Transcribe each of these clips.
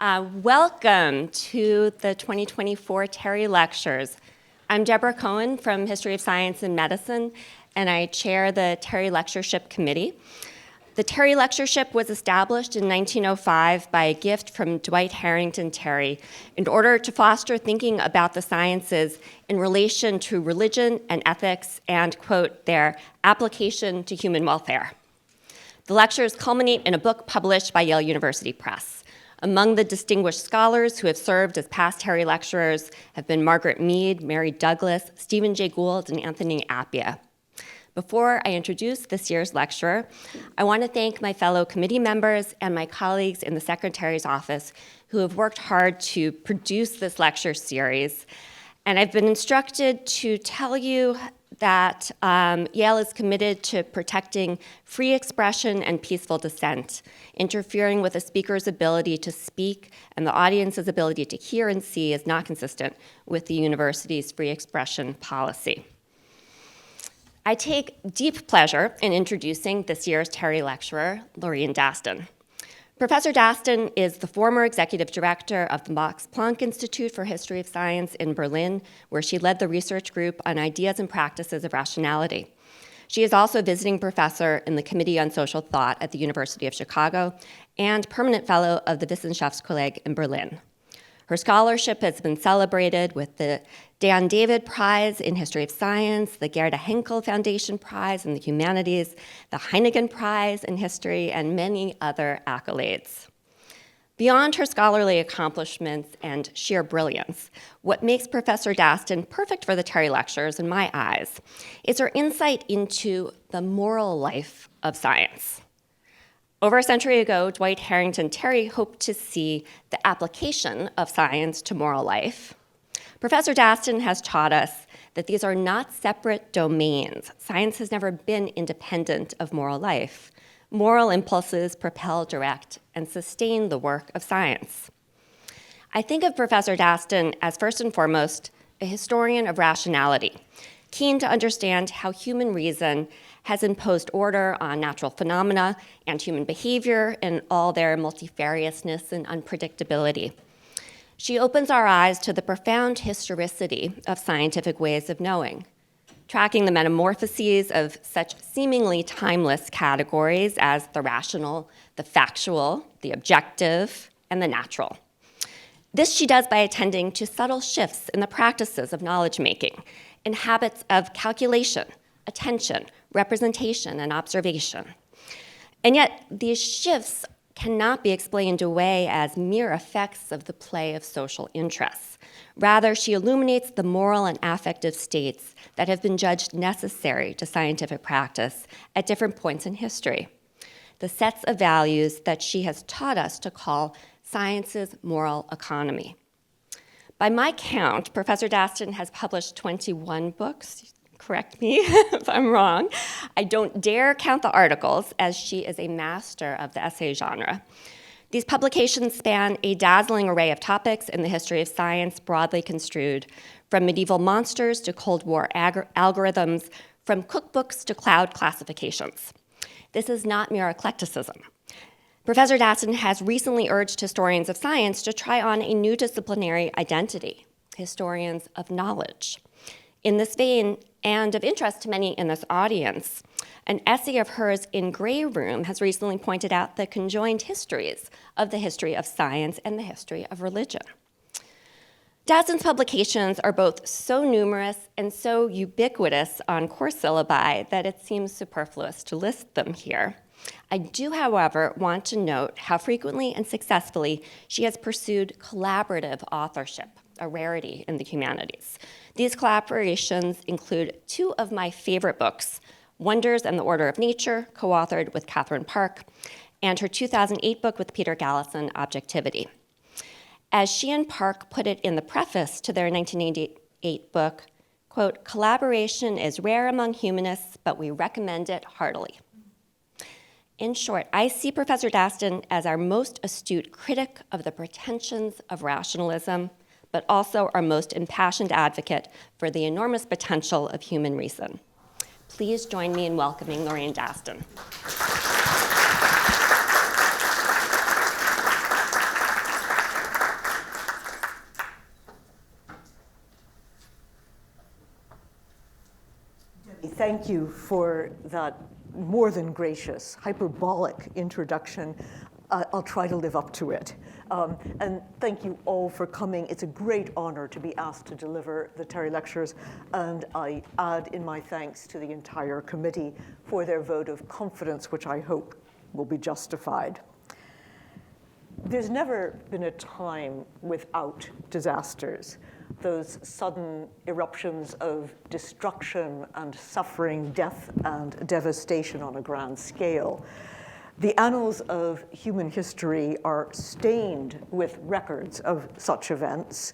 Welcome to the 2024 Terry Lectures. I'm Deborah Cohen from History of Science and Medicine, and I chair the Terry Lectureship Committee. The Terry Lectureship was established in 1905 by a gift from Dwight Harrington Terry in order to foster thinking about the sciences in relation to religion and ethics and, quote, their application to human welfare. The lectures culminate in a book published by Yale University Press. Among the distinguished scholars who have served as past Terry lecturers have been Margaret Mead, Mary Douglas, Stephen Jay Gould, and Anthony Appia. Before I introduce this year's lecturer, I want to thank my fellow committee members and my colleagues in the Secretary's office who have worked hard to produce this lecture series. And I've been instructed to tell you that Yale is committed to protecting free expression and peaceful dissent. Interfering with a speaker's ability to speak and the audience's ability to hear and see is not consistent with the university's free expression policy. I take deep pleasure in introducing this year's Terry lecturer, Lorraine Daston. Professor Daston is the former executive director of the Max Planck Institute for History of Science in Berlin, where she led the research group on ideas and practices of rationality. She is also a visiting professor in the Committee on Social Thought at the University of Chicago and permanent fellow of the Wissenschaftskolleg in Berlin. Her scholarship has been celebrated with the Dan David Prize in History of Science, the Gerda Henkel Foundation Prize in the Humanities, the Heineken Prize in History, and many other accolades. Beyond her scholarly accomplishments and sheer brilliance, what makes Professor Daston perfect for the Terry Lectures, in my eyes, is her insight into the moral life of science. Over a century ago, Dwight Harrington Terry hoped to see the application of science to moral life. Professor Daston has taught us that these are not separate domains. Science has never been independent of moral life. Moral impulses propel, direct, and sustain the work of science. I think of Professor Daston as first and foremost a historian of rationality, keen to understand how human reason has imposed order on natural phenomena and human behavior in all their multifariousness and unpredictability. She opens our eyes to the profound historicity of scientific ways of knowing, tracking the metamorphoses of such seemingly timeless categories as the rational, the factual, the objective, and the natural. This she does by attending to subtle shifts in the practices of knowledge-making, in habits of calculation, attention, representation, and observation. And yet, these shifts cannot be explained away as mere effects of the play of social interests. Rather, she illuminates the moral and affective states that have been judged necessary to scientific practice at different points in history, the sets of values that she has taught us to call science's moral economy. By my count, Professor Daston has published 21 books. Correct me if I'm wrong. I don't dare count the articles, as she is a master of the essay genre. These publications span a dazzling array of topics in the history of science, broadly construed, from medieval monsters to Cold War algorithms, from cookbooks to cloud classifications. This is not mere eclecticism. Professor Daston has recently urged historians of science to try on a new disciplinary identity, historians of knowledge. In this vein, and of interest to many in this audience, an essay of hers in Grey Room has recently pointed out the conjoined histories of the history of science and the history of religion. Daston's publications are both so numerous and so ubiquitous on course syllabi that it seems superfluous to list them here. I do, however, want to note how frequently and successfully she has pursued collaborative authorship, a rarity in the humanities. These collaborations include two of my favorite books, Wonders and the Order of Nature, co-authored with Catherine Park, and her 2008 book with Peter Gallison, Objectivity. As she and Park put it in the preface to their 1988 book, quote, "Collaboration is rare among humanists, but we recommend it heartily." In short, I see Professor Daston as our most astute critic of the pretensions of rationalism, but also our most impassioned advocate for the enormous potential of human reason. Please join me in welcoming Lorraine Daston. Thank you for that more than gracious, hyperbolic introduction. I'll try to live up to it. And thank you all for coming. It's a great honor to be asked to deliver the Terry Lectures, and I add in my thanks to the entire committee for their vote of confidence, which I hope will be justified. There's never been a time without disasters, those sudden eruptions of destruction and suffering, death and devastation on a grand scale. The annals of human history are stained with records of such events.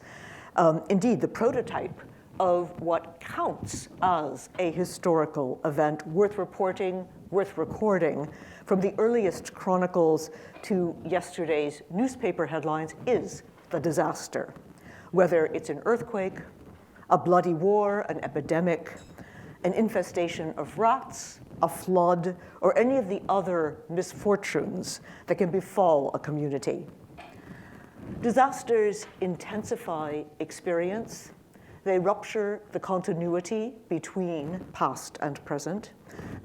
Indeed, the prototype of what counts as a historical event worth reporting, worth recording, from the earliest chronicles to yesterday's newspaper headlines, is the disaster. Whether it's an earthquake, a bloody war, an epidemic, an infestation of rats, a flood, or any of the other misfortunes that can befall a community. Disasters intensify experience. They rupture the continuity between past and present,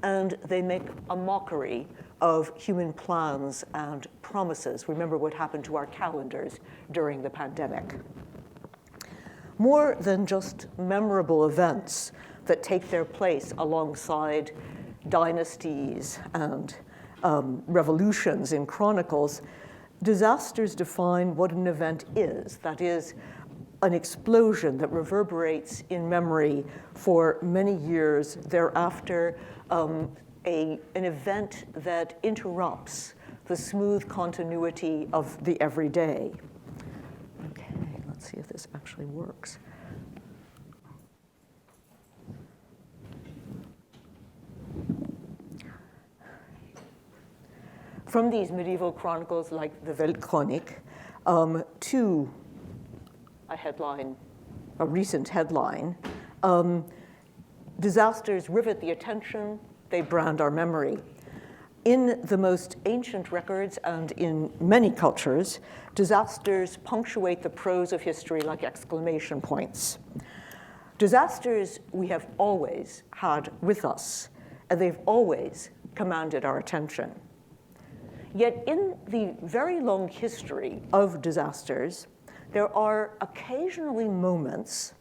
and they make a mockery of human plans and promises. Remember what happened to our calendars during the pandemic. More than just memorable events that take their place alongside dynasties and revolutions in chronicles, disasters define what an event is. That is, an explosion that reverberates in memory for many years thereafter, an event that interrupts the smooth continuity of the everyday. Okay, let's see if this actually works. From these medieval chronicles like the Weltchronik to a recent headline, disasters rivet the attention, they brand our memory. In the most ancient records and in many cultures, disasters punctuate the prose of history like exclamation points. Disasters we have always had with us, and they've always commanded our attention. Yet in the very long history of disasters, there are occasionally moments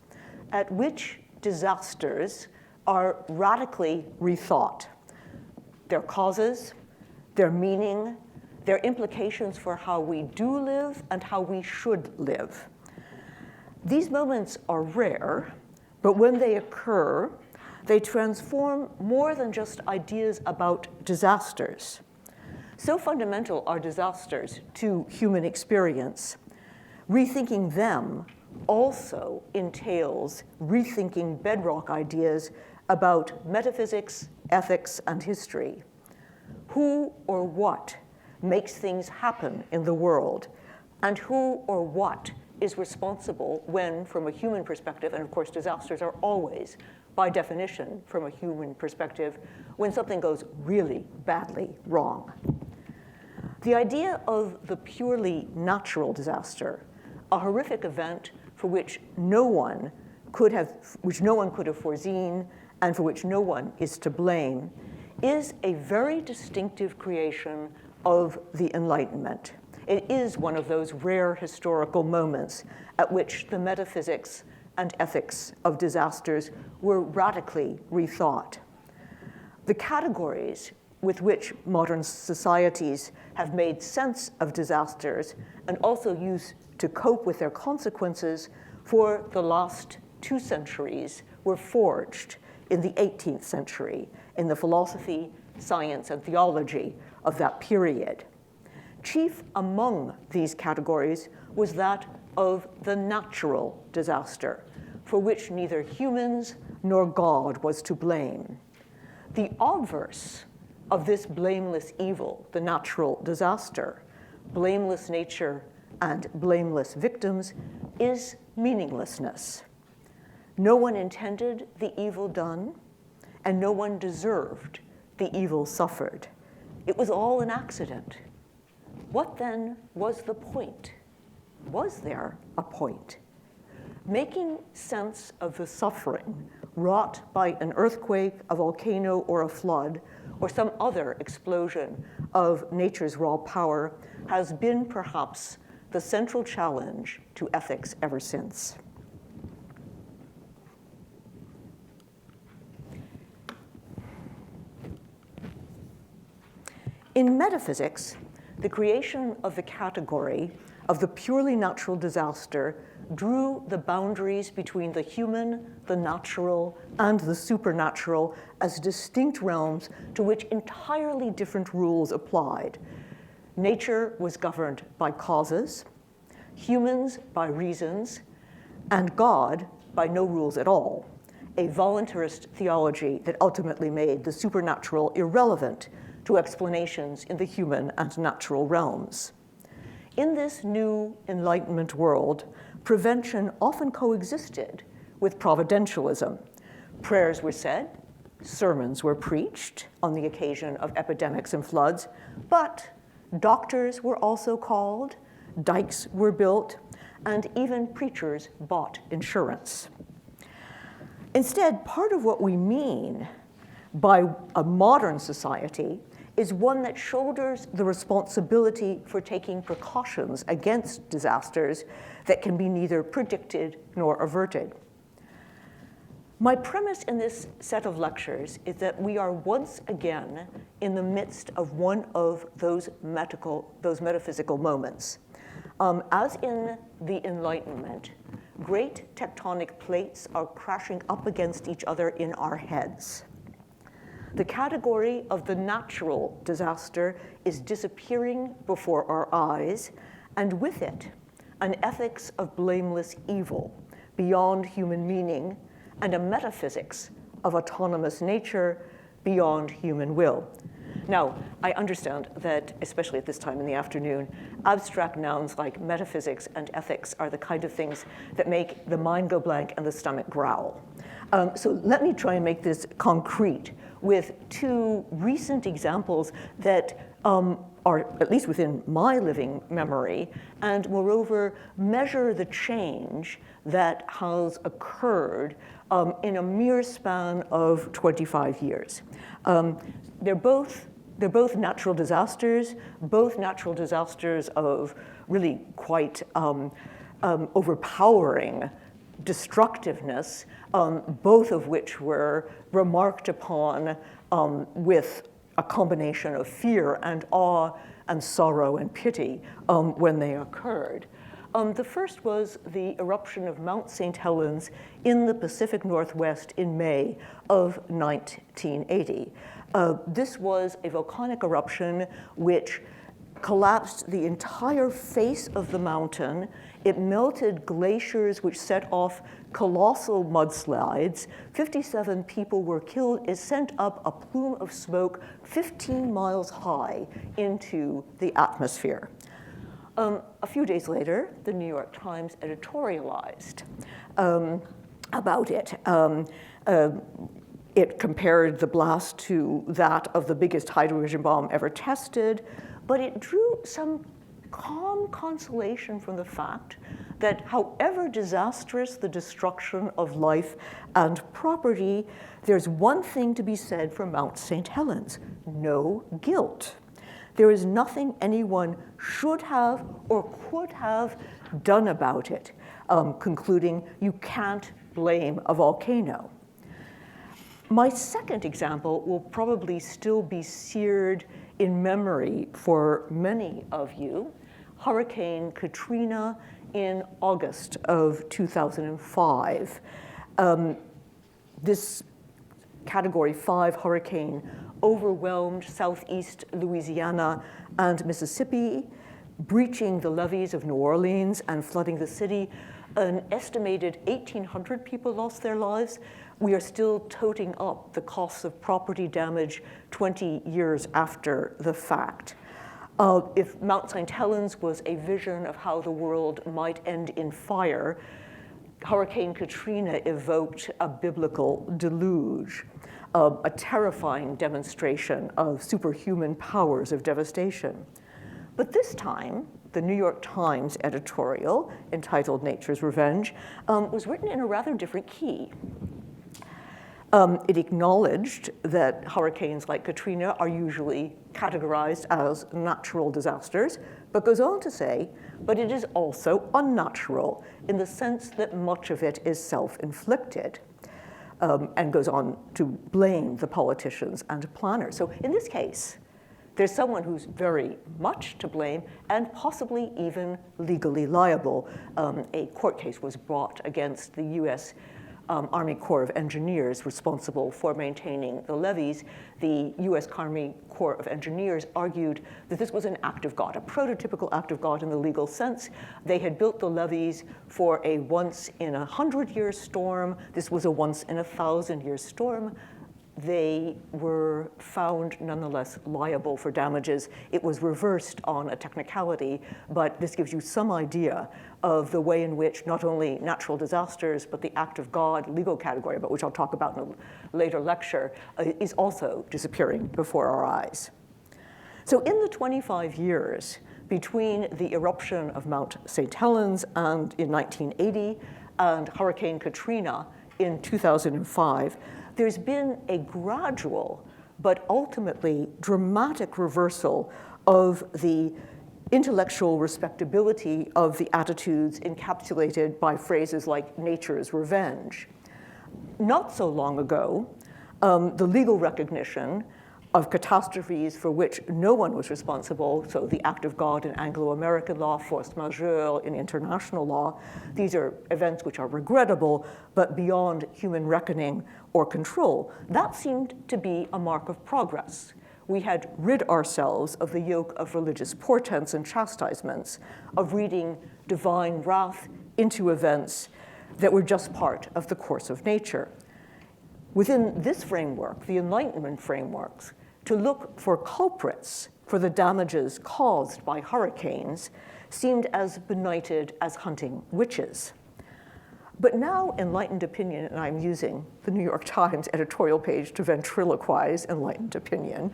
at which disasters are radically rethought. Their causes, their meaning, their implications for how we do live and how we should live. These moments are rare, but when they occur, they transform more than just ideas about disasters. So fundamental are disasters to human experience. Rethinking them also entails rethinking bedrock ideas about metaphysics, ethics, and history. Who or what makes things happen in the world, and who or what is responsible when, from a human perspective, and of course disasters are always, by definition, from a human perspective, when something goes really badly wrong. The idea of the purely natural disaster, a horrific event for which no one could have foreseen and for which no one is to blame, is a very distinctive creation of the Enlightenment. It is one of those rare historical moments at which the metaphysics and ethics of disasters were radically rethought. The categories with which modern societies have made sense of disasters and also used to cope with their consequences for the last 2 centuries were forged in the 18th century in the philosophy, science, and theology of that period. Chief among these categories was that of the natural disaster, for which neither humans nor God was to blame. The obverse of this blameless evil, the natural disaster, blameless nature and blameless victims, is meaninglessness. No one intended the evil done, and no one deserved the evil suffered. It was all an accident. What then was the point? Was there a point? Making sense of the suffering wrought by an earthquake, a volcano, or a flood, or some other explosion of nature's raw power, has been perhaps the central challenge to ethics ever since. In metaphysics, the creation of the category of the purely natural disaster drew the boundaries between the human, the natural, and the supernatural as distinct realms to which entirely different rules applied. Nature was governed by causes, humans by reasons, and God by no rules at all, a voluntarist theology that ultimately made the supernatural irrelevant to explanations in the human and natural realms. In this new Enlightenment world, prevention often coexisted with providentialism. Prayers were said, sermons were preached on the occasion of epidemics and floods, but doctors were also called, dikes were built, and even preachers bought insurance. Instead, part of what we mean by a modern society is one that shoulders the responsibility for taking precautions against disasters that can be neither predicted nor averted. My premise in this set of lectures is that we are once again in the midst of one of those metaphysical moments. As in the Enlightenment, great tectonic plates are crashing up against each other in our heads. The category of the natural disaster is disappearing before our eyes, and with it, an ethics of blameless evil beyond human meaning, and a metaphysics of autonomous nature beyond human will. Now, I understand that, especially at this time in the afternoon, abstract nouns like metaphysics and ethics are the kind of things that make the mind go blank and the stomach growl. So let me try and make this concrete with two recent examples that are, at least within my living memory, and moreover, measure the change that has occurred in a mere span of 25 years. They're both natural disasters of really quite overpowering destructiveness, both of which were remarked upon with a combination of fear and awe and sorrow and pity when they occurred. The first was the eruption of Mount St. Helens in the Pacific Northwest in May of 1980. This was a volcanic eruption which collapsed the entire face of the mountain. It melted glaciers which set off colossal mudslides. 57 people were killed. It sent up a plume of smoke 15 miles high into the atmosphere. A few days later, the New York Times editorialized about it. It compared the blast to that of the biggest hydrogen bomb ever tested, but it drew some calm consolation from the fact that however disastrous the destruction of life and property, there's one thing to be said for Mount St. Helens: no guilt. There is nothing anyone should have or could have done about it, concluding you can't blame a volcano. My second example will probably still be seared in memory for many of you: Hurricane Katrina in August of 2005. This Category 5 hurricane overwhelmed southeast Louisiana and Mississippi, breaching the levees of New Orleans and flooding the city. An estimated 1,800 people lost their lives. We are still toting up the costs of property damage 20 years after the fact. If Mount St. Helens was a vision of how the world might end in fire, Hurricane Katrina evoked a biblical deluge, a terrifying demonstration of superhuman powers of devastation. But this time, the New York Times editorial, entitled Nature's Revenge, was written in a rather different key. It acknowledged that hurricanes like Katrina are usually categorized as natural disasters, but goes on to say, but it is also unnatural in the sense that much of it is self-inflicted, and goes on to blame the politicians and planners. So in this case, there's someone who's very much to blame and possibly even legally liable. A court case was brought against the US Army Corps of Engineers responsible for maintaining the levees. The US Army Corps of Engineers argued that this was an act of God, a prototypical act of God in the legal sense. They had built the levees for a once-in-a-100-year storm. This was a once-in-a-1,000-year storm. They were found nonetheless liable for damages. It was reversed on a technicality, but this gives you some idea of the way in which not only natural disasters, but the act of God legal category, about which I'll talk about in a later lecture, is also disappearing before our eyes. So in the 25 years between the eruption of Mount St. Helens and in 1980 and Hurricane Katrina in 2005, there's been a gradual but ultimately dramatic reversal of the intellectual respectability of the attitudes encapsulated by phrases like nature's revenge. Not so long ago, the legal recognition of catastrophes for which no one was responsible, so the act of God in Anglo-American law, force majeure in international law, these are events which are regrettable, but beyond human reckoning or control. That seemed to be a mark of progress. We had rid ourselves of the yoke of religious portents and chastisements, of reading divine wrath into events that were just part of the course of nature. Within this framework, the Enlightenment frameworks, to look for culprits for the damages caused by hurricanes seemed as benighted as hunting witches. But now enlightened opinion, and I'm using the New York Times editorial page to ventriloquize enlightened opinion,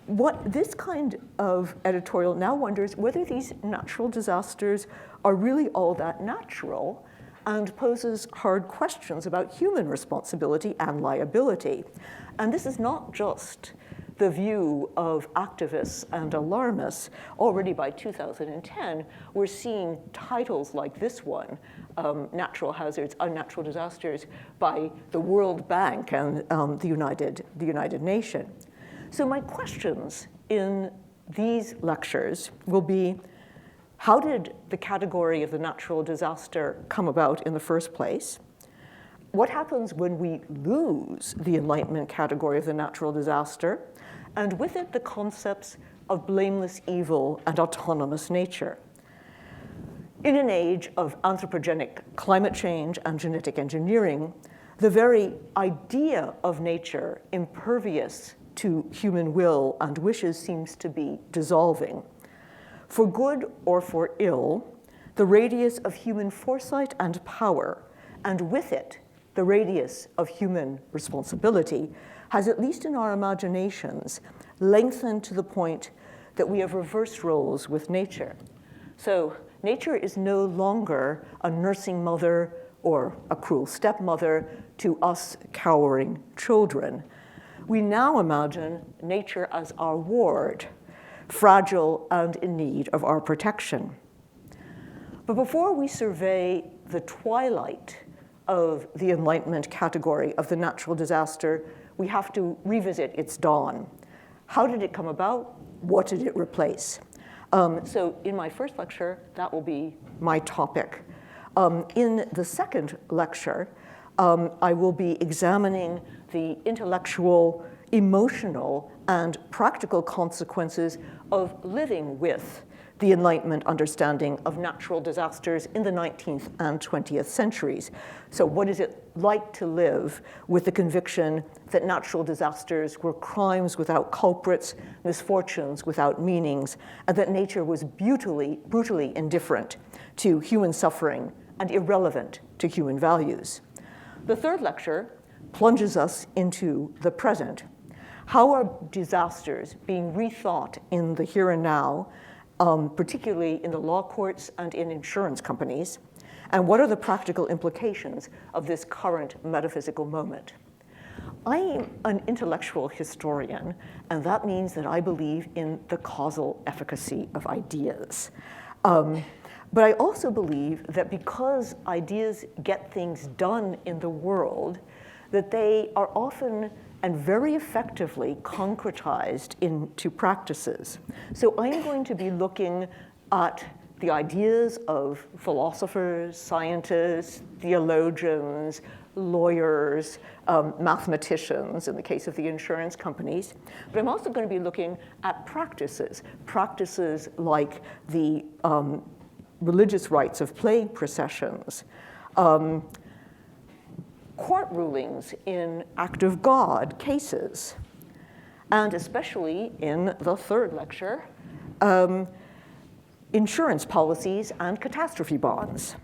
what this kind of editorial now wonders whether these natural disasters are really all that natural, and poses hard questions about human responsibility and liability. And this is not just the view of activists and alarmists. Already by 2010, we're seeing titles like this one, Natural Hazards, Unnatural Disasters, by the World Bank and the United Nations. So my questions in these lectures will be, how did the category of the natural disaster come about in the first place? What happens when we lose the Enlightenment category of the natural disaster? And with it, the concepts of blameless evil and autonomous nature. In an age of anthropogenic climate change and genetic engineering, the very idea of nature impervious to human will and wishes seems to be dissolving. For good or for ill, the radius of human foresight and power, and with it, the radius of human responsibility, has, at least in our imaginations, lengthened to the point that we have reversed roles with nature. So nature is no longer a nursing mother or a cruel stepmother to us cowering children. We now imagine nature as our ward, fragile and in need of our protection. But before we survey the twilight of the Enlightenment category of the natural disaster, we have to revisit its dawn. How did it come about? What did it replace? So in my first lecture, that will be my topic. In the second lecture, I will be examining the intellectual, emotional, and practical consequences of living with the Enlightenment understanding of natural disasters in the 19th and 20th centuries. So what is it like to live with the conviction that natural disasters were crimes without culprits, misfortunes without meanings, and that nature was brutally indifferent to human suffering and irrelevant to human values? The third lecture plunges us into the present. How are disasters being rethought in the here and now, particularly in the law courts and in insurance companies? And what are the practical implications of this current metaphysical moment? I am an intellectual historian, and that means that I believe in the causal efficacy of ideas. But I also believe that because ideas get things done in the world, that they are often and very effectively concretized into practices. So I'm going to be looking at the ideas of philosophers, scientists, theologians, lawyers, mathematicians, in the case of the insurance companies. But I'm also going to be looking at practices like the religious rites of plague processions, court rulings in act of God cases, and especially in the third lecture, insurance policies and catastrophe bonds.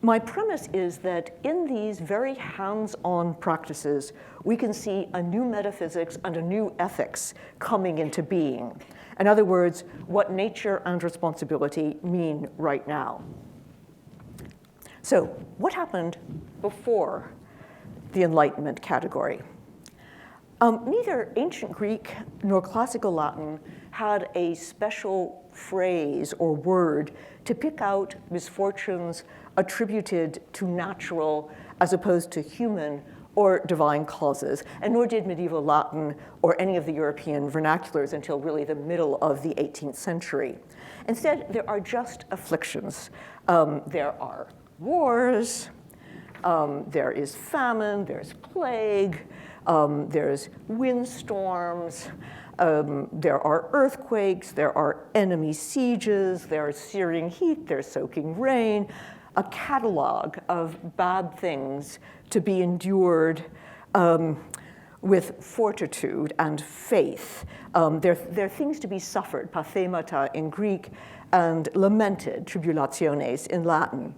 My premise is that in these very hands-on practices, we can see a new metaphysics and a new ethics coming into being. In other words, what nature and responsibility mean right now. So what happened before the Enlightenment category? Neither ancient Greek nor classical Latin had a special phrase or word to pick out misfortunes attributed to natural as opposed to human or divine causes, and nor did medieval Latin or any of the European vernaculars until really the middle of the 18th century. Instead, there are just afflictions. There are wars, there is famine, there's plague, there's windstorms, there are earthquakes, there are enemy sieges, there's searing heat, there's soaking rain, a catalog of bad things to be endured with fortitude and faith. There are things to be suffered, pathemata in Greek, and lamented, tribulationes in Latin.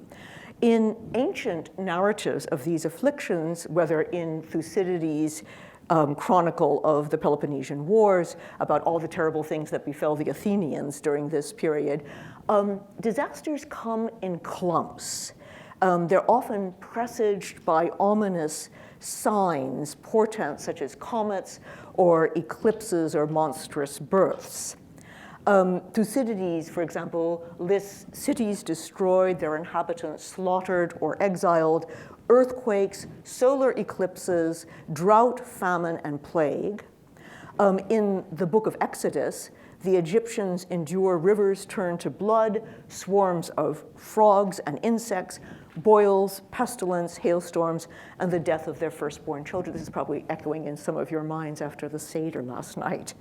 In ancient narratives of these afflictions, whether in Thucydides' chronicle of the Peloponnesian Wars, about all the terrible things that befell the Athenians during this period, disasters come in clumps. They're often presaged by ominous signs, portents such as comets or eclipses or monstrous births. Thucydides, for example, lists cities destroyed, their inhabitants slaughtered or exiled, earthquakes, solar eclipses, drought, famine, and plague. In the book of Exodus, the Egyptians endure rivers turned to blood, swarms of frogs and insects, boils, pestilence, hailstorms, and the death of their firstborn children. This is probably echoing in some of your minds after the Seder last night.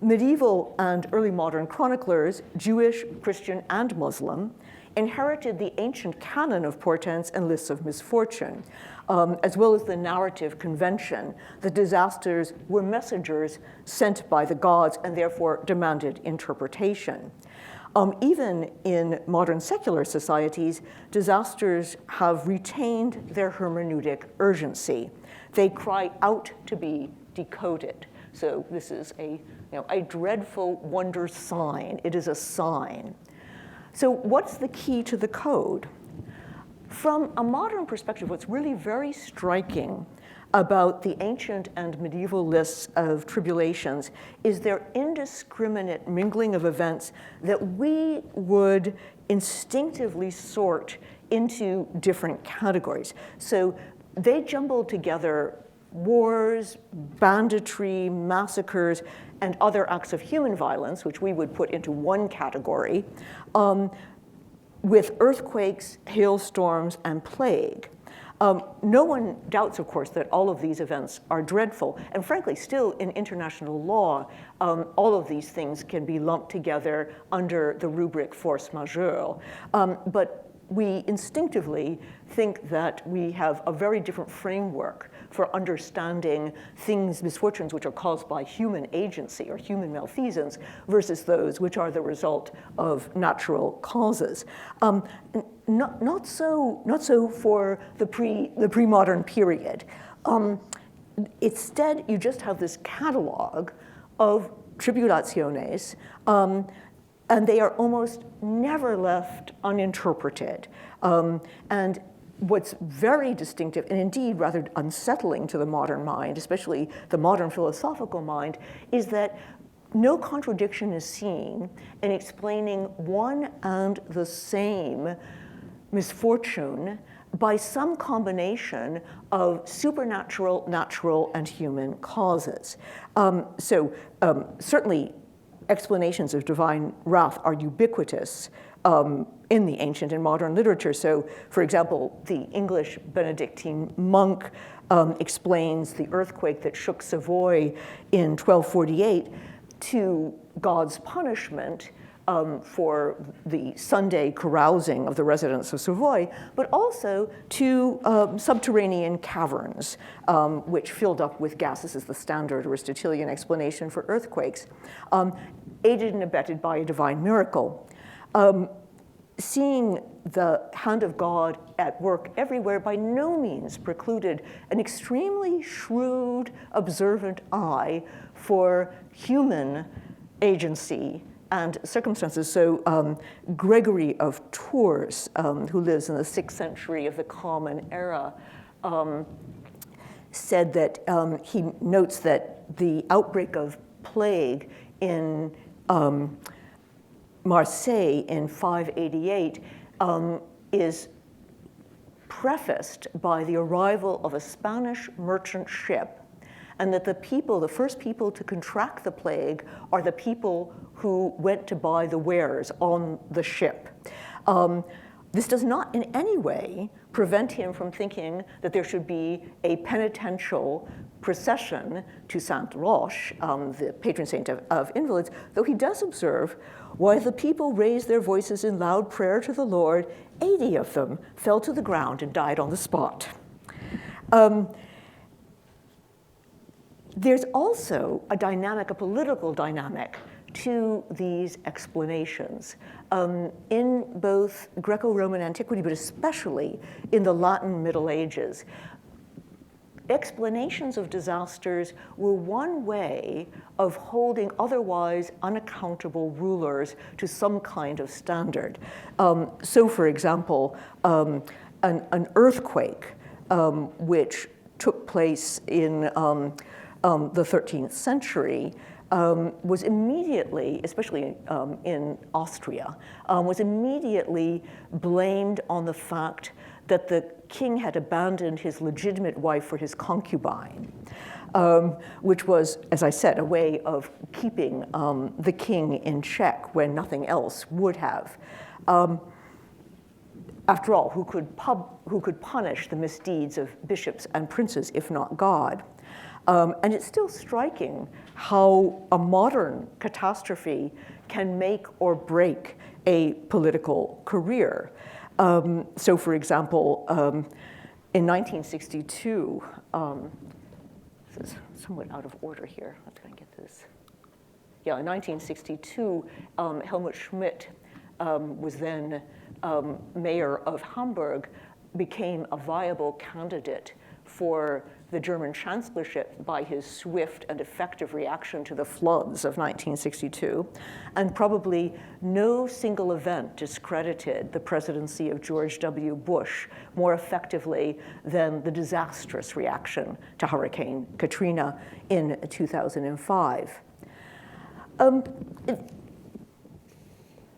Medieval and early modern chroniclers, Jewish, Christian, and Muslim, inherited the ancient canon of portents and lists of misfortune, as well as the narrative convention. The disasters were messengers sent by the gods and therefore demanded interpretation. Even in modern secular societies, disasters have retained their hermeneutic urgency. They cry out to be decoded. So this is a dreadful wonder sign. It is a sign. So what's the key to the code? From a modern perspective, what's really very striking about the ancient and medieval lists of tribulations is their indiscriminate mingling of events that we would instinctively sort into different categories. So they jumbled together wars, banditry, massacres, and other acts of human violence, which we would put into one category, with earthquakes, hailstorms, and plague. No one doubts, of course, that all of these events are dreadful. And frankly, still in international law, all of these things can be lumped together under the rubric force majeure. But we instinctively think that we have a very different framework for understanding things, misfortunes, which are caused by human agency or human malfeasance versus those which are the result of natural causes. Not so for the pre-modern period. Instead, you just have this catalog of tribulationes, And they are almost never left uninterpreted. And what's very distinctive, and indeed rather unsettling to the modern mind, especially the modern philosophical mind, is that no contradiction is seen in explaining one and the same misfortune by some combination of supernatural, natural, and human causes. Certainly, explanations of divine wrath are ubiquitous in the ancient and modern literature. So, for example, the English Benedictine monk explains the earthquake that shook Savoy in 1248 to God's punishment for the Sunday carousing of the residents of Savoy, but also to subterranean caverns, which filled up with gas. This is the standard Aristotelian explanation for earthquakes, aided and abetted by a divine miracle. Seeing the hand of God at work everywhere by no means precluded an extremely shrewd, observant eye for human agency and circumstances. So Gregory of Tours, who lives in the 6th century of the Common Era, said that he notes that the outbreak of plague in Marseille in 588 is prefaced by the arrival of a Spanish merchant ship, and that the first people to contract the plague are the people who went to buy the wares on the ship. This does not in any way prevent him from thinking that there should be a penitential procession to Saint Roch, the patron saint of invalids, though he does observe, while the people raised their voices in loud prayer to the Lord, 80 of them fell to the ground and died on the spot. There's also a dynamic, a political dynamic, to these explanations. In both Greco-Roman antiquity, but especially in the Latin Middle Ages, explanations of disasters were one way of holding otherwise unaccountable rulers to some kind of standard. So, for example, an earthquake which took place in the 13th century was immediately, especially in Austria, was immediately blamed on the fact that the king had abandoned his legitimate wife for his concubine, which was, as I said, a way of keeping the king in check when nothing else would have. After all, who could punish the misdeeds of bishops and princes if not God? And it's still striking how a modern catastrophe can make or break a political career. So, for example, in 1962, this is somewhat out of order here. How can I get this? Yeah, in 1962, Helmut Schmidt was then mayor of Hamburg, became a viable candidate for the German chancellorship by his swift and effective reaction to the floods of 1962. And probably no single event discredited the presidency of George W. Bush more effectively than the disastrous reaction to Hurricane Katrina in 2005.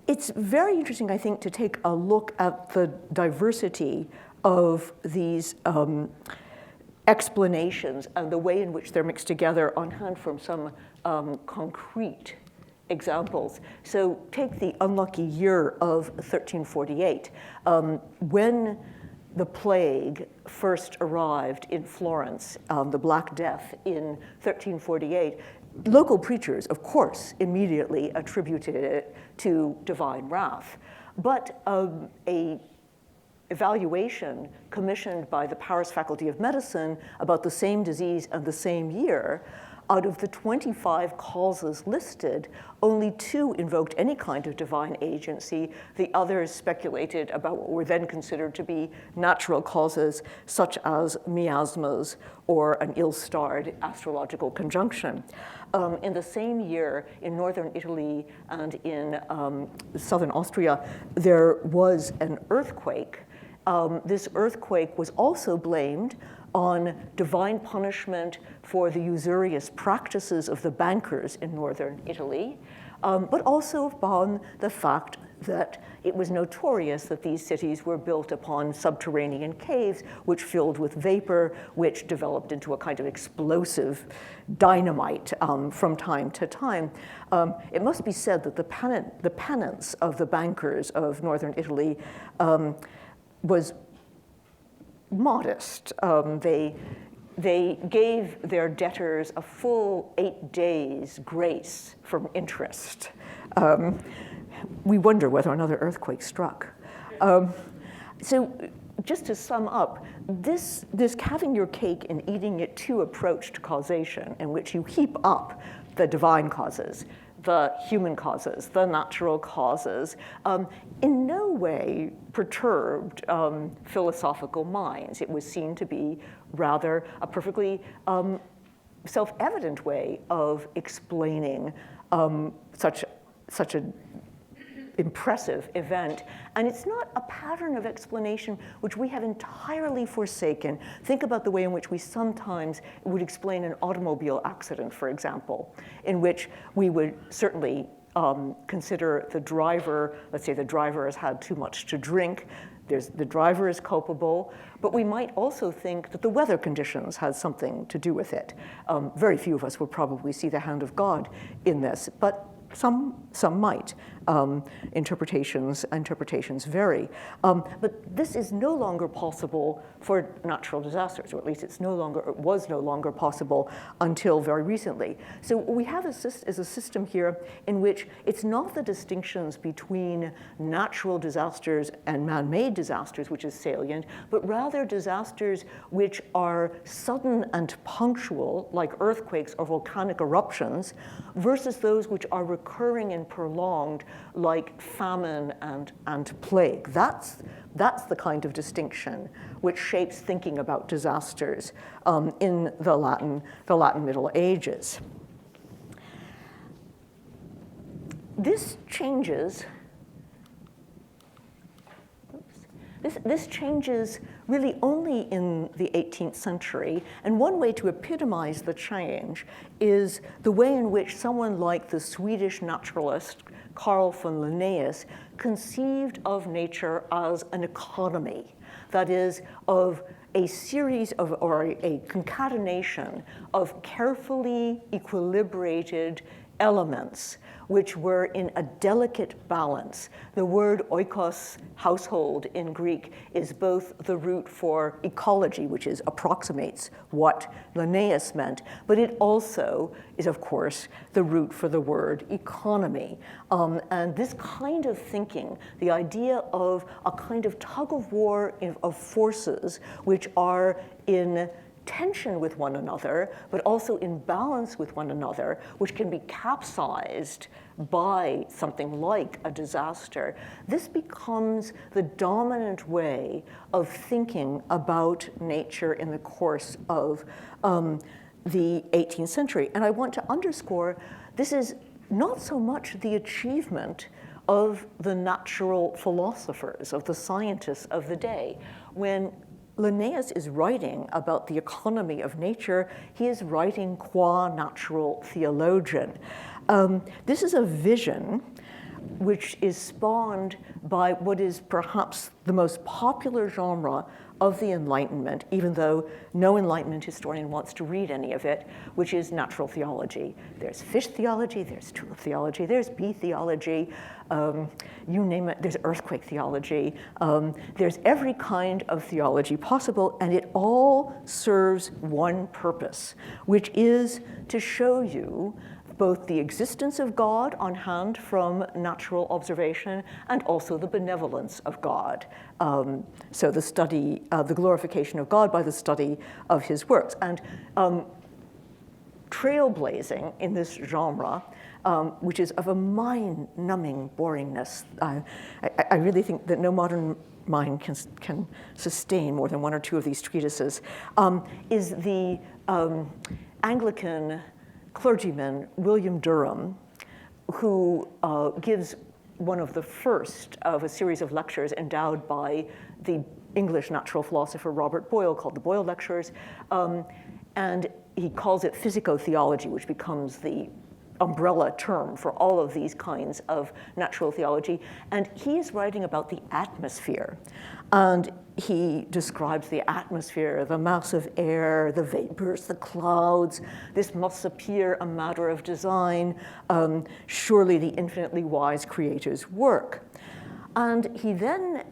It's very interesting, I think, to take a look at the diversity of these explanations and the way in which they're mixed together on hand from some concrete examples. So take the unlucky year of 1348. When the plague first arrived in Florence, the Black Death in 1348, local preachers, of course, immediately attributed it to divine wrath. But a evaluation commissioned by the Paris Faculty of Medicine about the same disease and the same year Out of the 25 causes listed, only 2 invoked any kind of divine agency. The others speculated about what were then considered to be natural causes, such as miasmas or an ill-starred astrological conjunction. In the same year, in northern Italy and in southern Austria, there was an earthquake. This earthquake was also blamed on divine punishment for the usurious practices of the bankers in northern Italy, but also upon the fact that it was notorious that these cities were built upon subterranean caves, which filled with vapor, which developed into a kind of explosive dynamite from time to time. It must be said that the penance of the bankers of northern Italy was modest. They gave their debtors a full 8 days grace from interest. We wonder whether another earthquake struck. So just to sum up, this having your cake and eating it too approach to causation, in which you heap up the divine causes, the human causes, the natural causes, in no way perturbed philosophical minds. It was seen to be rather a perfectly self-evident way of explaining such an impressive event. And it's not a pattern of explanation which we have entirely forsaken. Think about the way in which we sometimes would explain an automobile accident, for example, in which we would certainly consider the driver, let's say the driver has had too much to drink, the driver is culpable, but we might also think that the weather conditions had something to do with it. Very few of us will probably see the hand of God in this, but some might. Interpretations vary. But this is no longer possible for natural disasters, or at least it was no longer possible until very recently. So what we have is a system here in which it's not the distinctions between natural disasters and man-made disasters which is salient, but rather disasters which are sudden and punctual, like earthquakes or volcanic eruptions, versus those which are recurring and prolonged, like famine and plague. That's the kind of distinction which shapes thinking about disasters in the Latin Middle Ages. This changes really only in the 18th century, and one way to epitomize the change is the way in which someone like the Swedish naturalist Carl von Linnaeus conceived of nature as an economy, that is, of a series of, or a concatenation of carefully equilibrated elements which were in a delicate balance. The word oikos, household in Greek, is both the root for ecology, which approximates what Linnaeus meant, but it also is, of course, the root for the word economy. And this kind of thinking, the idea of a kind of tug of war of forces which are in tension with one another, but also in balance with one another, which can be capsized by something like a disaster, this becomes the dominant way of thinking about nature in the course of the 18th century. And I want to underscore, this is not so much the achievement of the natural philosophers, of the scientists of the day. When Linnaeus is writing about the economy of nature, he is writing qua natural theologian. This is a vision which is spawned by what is perhaps the most popular genre of the Enlightenment, even though no Enlightenment historian wants to read any of it, which is natural theology. There's fish theology, there's tulip theology, there's bee theology, you name it, there's earthquake theology. There's every kind of theology possible, and it all serves one purpose, which is to show you both the existence of God on hand from natural observation and also the benevolence of God. So the study, the glorification of God by the study of his works. And trailblazing in this genre, which is of a mind-numbing boringness. I really think that no modern mind can sustain more than one or two of these treatises, is the Anglican clergyman William Durham, who gives one of the first of a series of lectures endowed by the English natural philosopher Robert Boyle, called the Boyle Lectures, and he calls it physico-theology, which becomes the umbrella term for all of these kinds of natural theology. And he is writing about the atmosphere. And he describes the atmosphere, the mass of air, the vapors, the clouds. This must appear a matter of design, surely the infinitely wise creator's work. And he then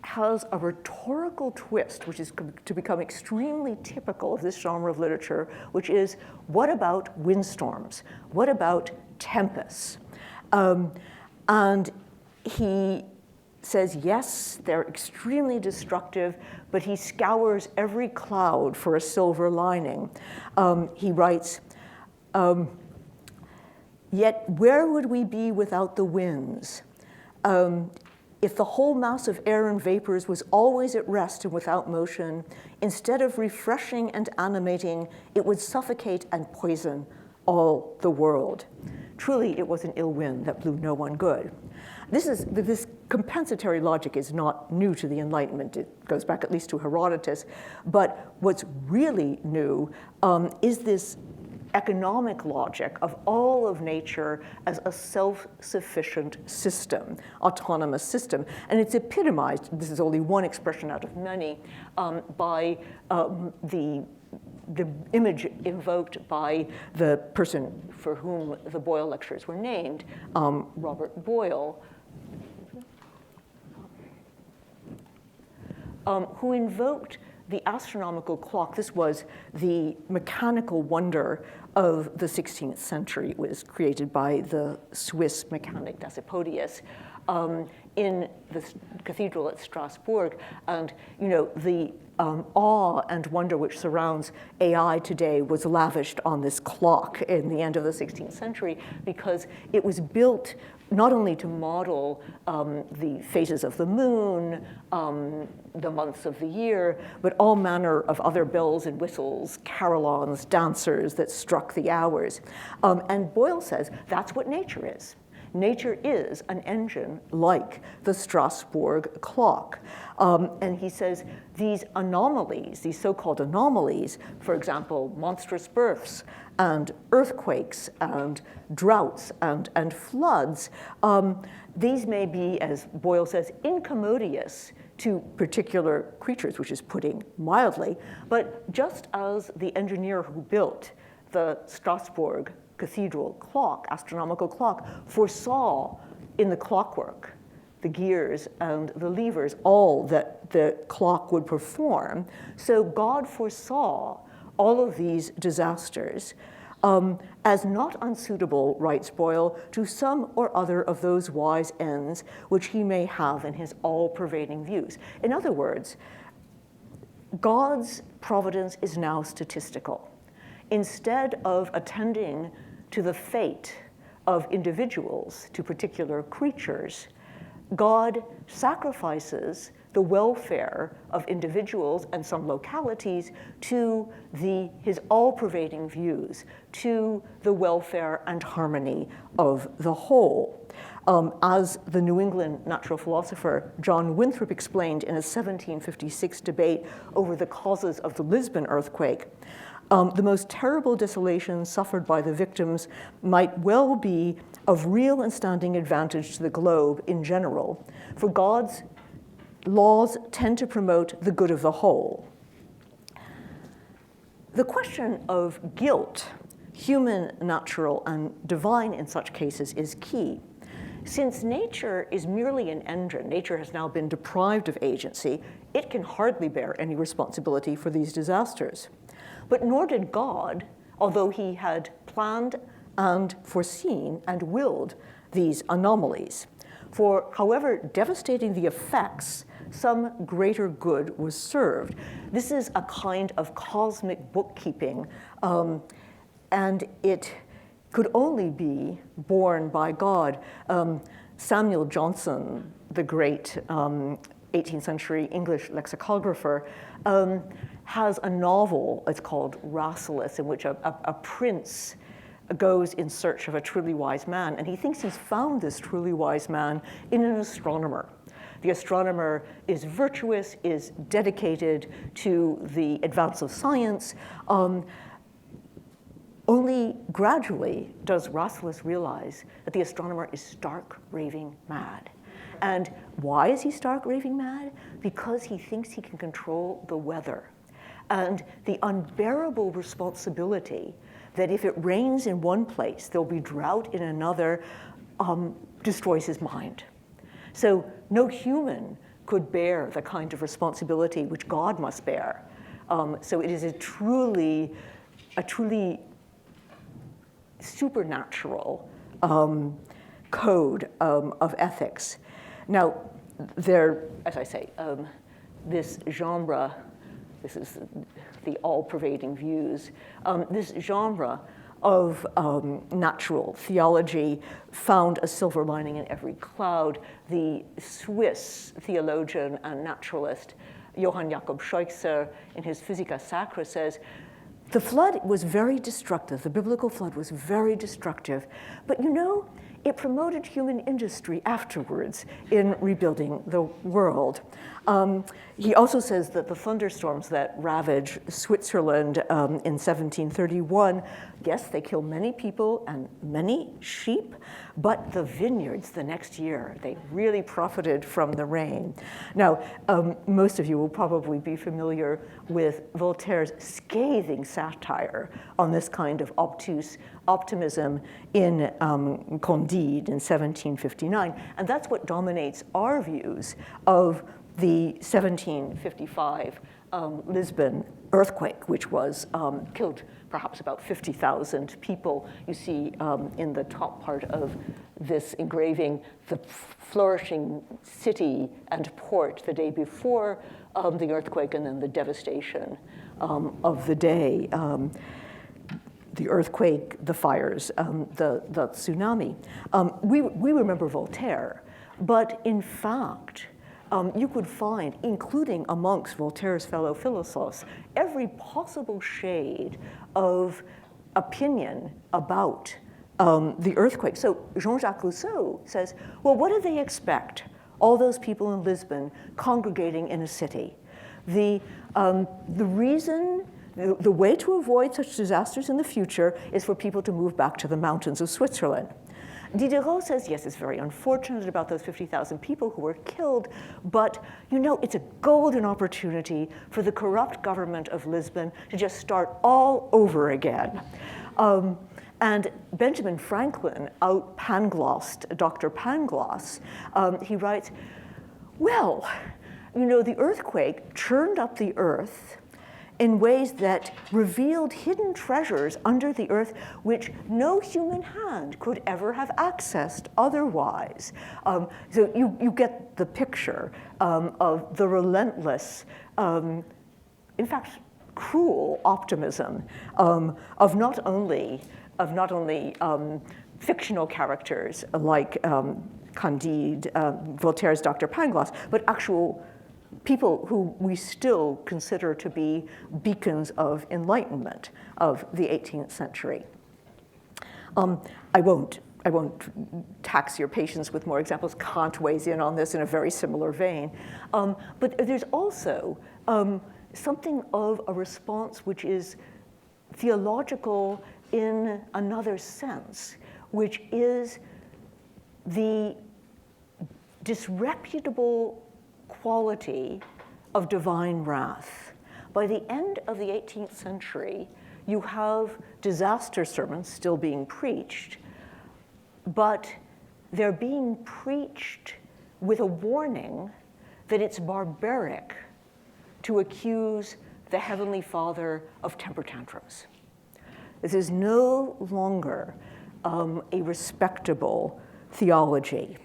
has a rhetorical twist, which is to become extremely typical of this genre of literature, which is, what about windstorms? What about tempests? And he says, yes, they're extremely destructive, but he scours every cloud for a silver lining. He writes, yet where would we be without the winds? If the whole mass of air and vapors was always at rest and without motion, instead of refreshing and animating, it would suffocate and poison all the world. Truly, it was an ill wind that blew no one good. This compensatory logic is not new to the Enlightenment. It goes back at least to Herodotus. But what's really new is this economic logic of all of nature as a self-sufficient system, autonomous system. And it's epitomized, this is only one expression out of many, by the image invoked by the person for whom the Boyle Lectures were named, Robert Boyle, who invoked the astronomical clock. This was the mechanical wonder of the 16th century. It was created by the Swiss mechanic Dasypodius in the cathedral at Strasbourg. And the awe and wonder which surrounds AI today was lavished on this clock in the end of the 16th century, because it was built not only to model the phases of the moon, the months of the year, but all manner of other bells and whistles, carillons, dancers that struck the hours. And Boyle says that's what nature is. Nature is an engine like the Strasbourg clock. And he says these anomalies, these so-called anomalies, for example, monstrous births and earthquakes and droughts and floods, these may be, as Boyle says, incommodious to particular creatures, which is putting mildly, but just as the engineer who built the Strasbourg cathedral clock, astronomical clock, foresaw in the clockwork, the gears and the levers, all that the clock would perform. So God foresaw all of these disasters as not unsuitable, writes Boyle, to some or other of those wise ends which he may have in his all-pervading views. In other words, God's providence is now statistical. Instead of attending to the fate of individuals, to particular creatures, God sacrifices the welfare of individuals and some localities to his all-pervading views, to the welfare and harmony of the whole. As the New England natural philosopher John Winthrop explained in a 1756 debate over the causes of the Lisbon earthquake, the most terrible desolation suffered by the victims might well be of real and standing advantage to the globe in general, for God's laws tend to promote the good of the whole. The question of guilt, human, natural, and divine in such cases, is key. Since nature is merely an engine, nature has now been deprived of agency, it can hardly bear any responsibility for these disasters. But nor did God, although he had planned and foreseen and willed these anomalies. For however devastating the effects, some greater good was served. This is a kind of cosmic bookkeeping and it could only be born by God. Samuel Johnson, the great 18th century English lexicographer, has a novel, it's called Rasselas, in which a prince goes in search of a truly wise man, and he thinks he's found this truly wise man in an astronomer. The astronomer is virtuous, is dedicated to the advance of science. Only gradually does Rasselas realize that the astronomer is stark raving mad. And why is he stark raving mad? Because he thinks he can control the weather. And the unbearable responsibility that if it rains in one place, there'll be drought in another, destroys his mind. So no human could bear the kind of responsibility which God must bear. So it is a truly supernatural code of ethics. Now, there, as I say, this genre, this is the all-pervading views, this genre of natural theology found a silver lining in every cloud. The Swiss theologian and naturalist Johann Jakob Scheuchzer, in his Physica Sacra, says, the flood was very destructive. The biblical flood was very destructive. But you know, it promoted human industry afterwards in rebuilding the world. He also says that the thunderstorms that ravage Switzerland in 1731, yes, they kill many people and many sheep, but the vineyards the next year, they really profited from the rain. Now, most of you will probably be familiar with Voltaire's scathing satire on this kind of obtuse optimism in Candide in 1759, and that's what dominates our views of the 1755 Lisbon earthquake, which was killed perhaps about 50,000 people. You see in the top part of this engraving the flourishing city and port the day before the earthquake, and then the devastation of the day. The earthquake, the fires, the tsunami. We remember Voltaire, but in fact, you could find, including amongst Voltaire's fellow philosophes, every possible shade of opinion about the earthquake. So Jean-Jacques Rousseau says, well, what do they expect? All those people in Lisbon congregating in a city. The reason, the way to avoid such disasters in the future is for people to move back to the mountains of Switzerland. Diderot says, yes, it's very unfortunate about those 50,000 people who were killed, but you know, it's a golden opportunity for the corrupt government of Lisbon to just start all over again. And Benjamin Franklin out-Panglossed Dr. Pangloss. He writes, well, you know, the earthquake churned up the earth in ways that revealed hidden treasures under the earth which no human hand could ever have accessed otherwise. So you get the picture of the relentless, in fact, cruel optimism of not only fictional characters like Candide, Voltaire's Dr. Pangloss, but actual people who we still consider to be beacons of enlightenment of the 18th century. I won't tax your patience with more examples. Kant weighs in on this in a very similar vein. But there's also something of a response which is theological in another sense, which is the disreputable quality of divine wrath. By the end of the 18th century, you have disaster sermons still being preached, but they're being preached with a warning that it's barbaric to accuse the Heavenly Father of temper tantrums. This is no longer a respectable theology.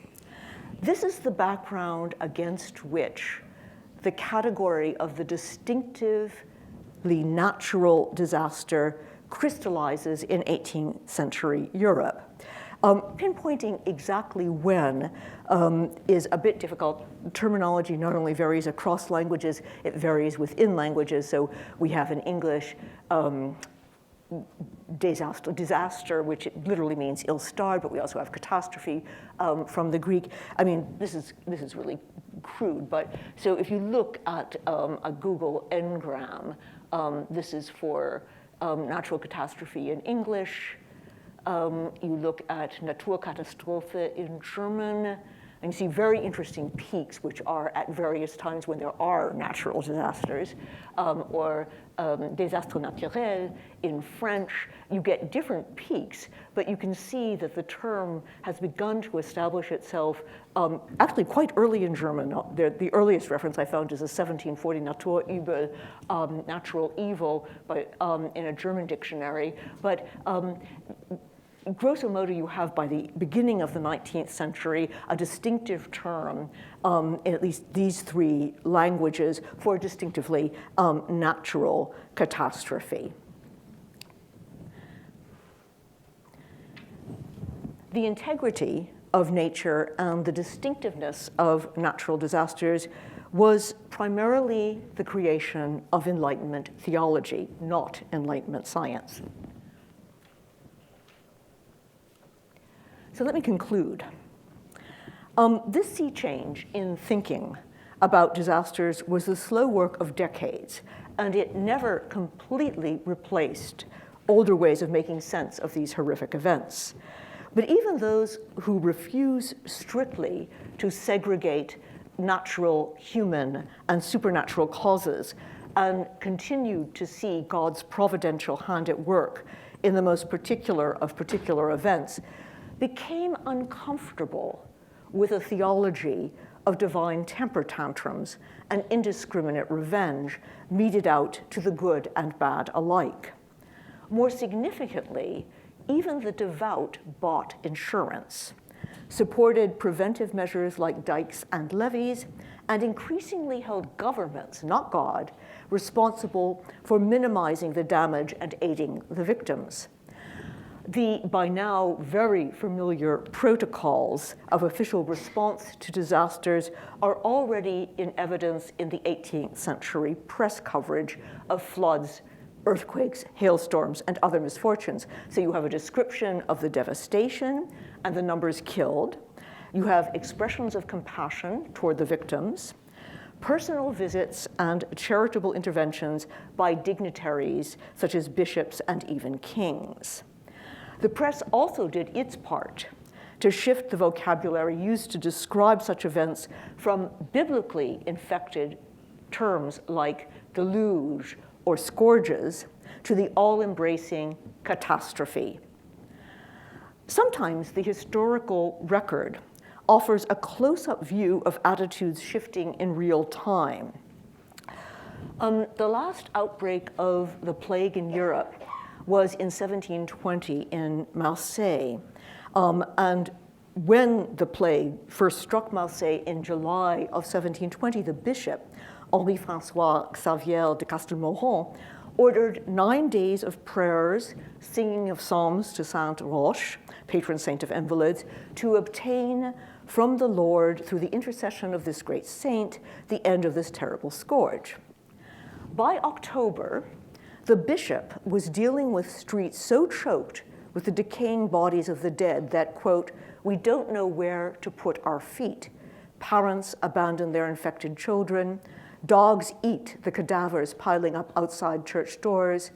This is the background against which the category of the distinctively natural disaster crystallizes in 18th century Europe. Pinpointing exactly when is a bit difficult. Terminology not only varies across languages, it varies within languages. So we have in English disaster, which literally means ill-starred, but we also have catastrophe from the Greek. I mean, this is really crude, but so if you look at a Google Ngram, this is for natural catastrophe in English. You look at Naturkatastrophe in German, and you see very interesting peaks, which are at various times when there are natural disasters, or désastre naturel in French. You get different peaks, but you can see that the term has begun to establish itself actually quite early in German. The earliest reference I found is a 1740 Naturübel, natural evil, but in a German dictionary. But grosso modo, you have by the beginning of the 19th century a distinctive term in at least these three languages for a distinctively natural catastrophe. The integrity of nature and the distinctiveness of natural disasters was primarily the creation of Enlightenment theology, not Enlightenment science. So let me conclude. This sea change in thinking about disasters was the slow work of decades, and it never completely replaced older ways of making sense of these horrific events. But even those who refuse strictly to segregate natural, human, and supernatural causes and continue to see God's providential hand at work in the most particular of particular events became uncomfortable with a theology of divine temper tantrums and indiscriminate revenge meted out to the good and bad alike. More significantly, even the devout bought insurance, supported preventive measures like dikes and levees, and increasingly held governments, not God, responsible for minimizing the damage and aiding the victims. The, by now, very familiar protocols of official response to disasters are already in evidence in the 18th century press coverage of floods, earthquakes, hailstorms, and other misfortunes. So you have a description of the devastation and the numbers killed. You have expressions of compassion toward the victims, personal visits and charitable interventions by dignitaries such as bishops and even kings. The press also did its part to shift the vocabulary used to describe such events from biblically infected terms like deluge or scourges to the all-embracing catastrophe. Sometimes the historical record offers a close-up view of attitudes shifting in real time. The last outbreak of the plague in Europe was in 1720 in Marseille. And when the plague first struck Marseille in July of 1720, the bishop, Henri-François Xavier de Castelmoron, ordered 9 days of prayers, singing of psalms to Sainte Roche, patron saint of invalids, to obtain from the Lord, through the intercession of this great saint, the end of this terrible scourge. By October, the bishop was dealing with streets so choked with the decaying bodies of the dead that, quote, "We don't know where to put our feet. Parents abandon their infected children. Dogs eat the cadavers piling up outside church doors.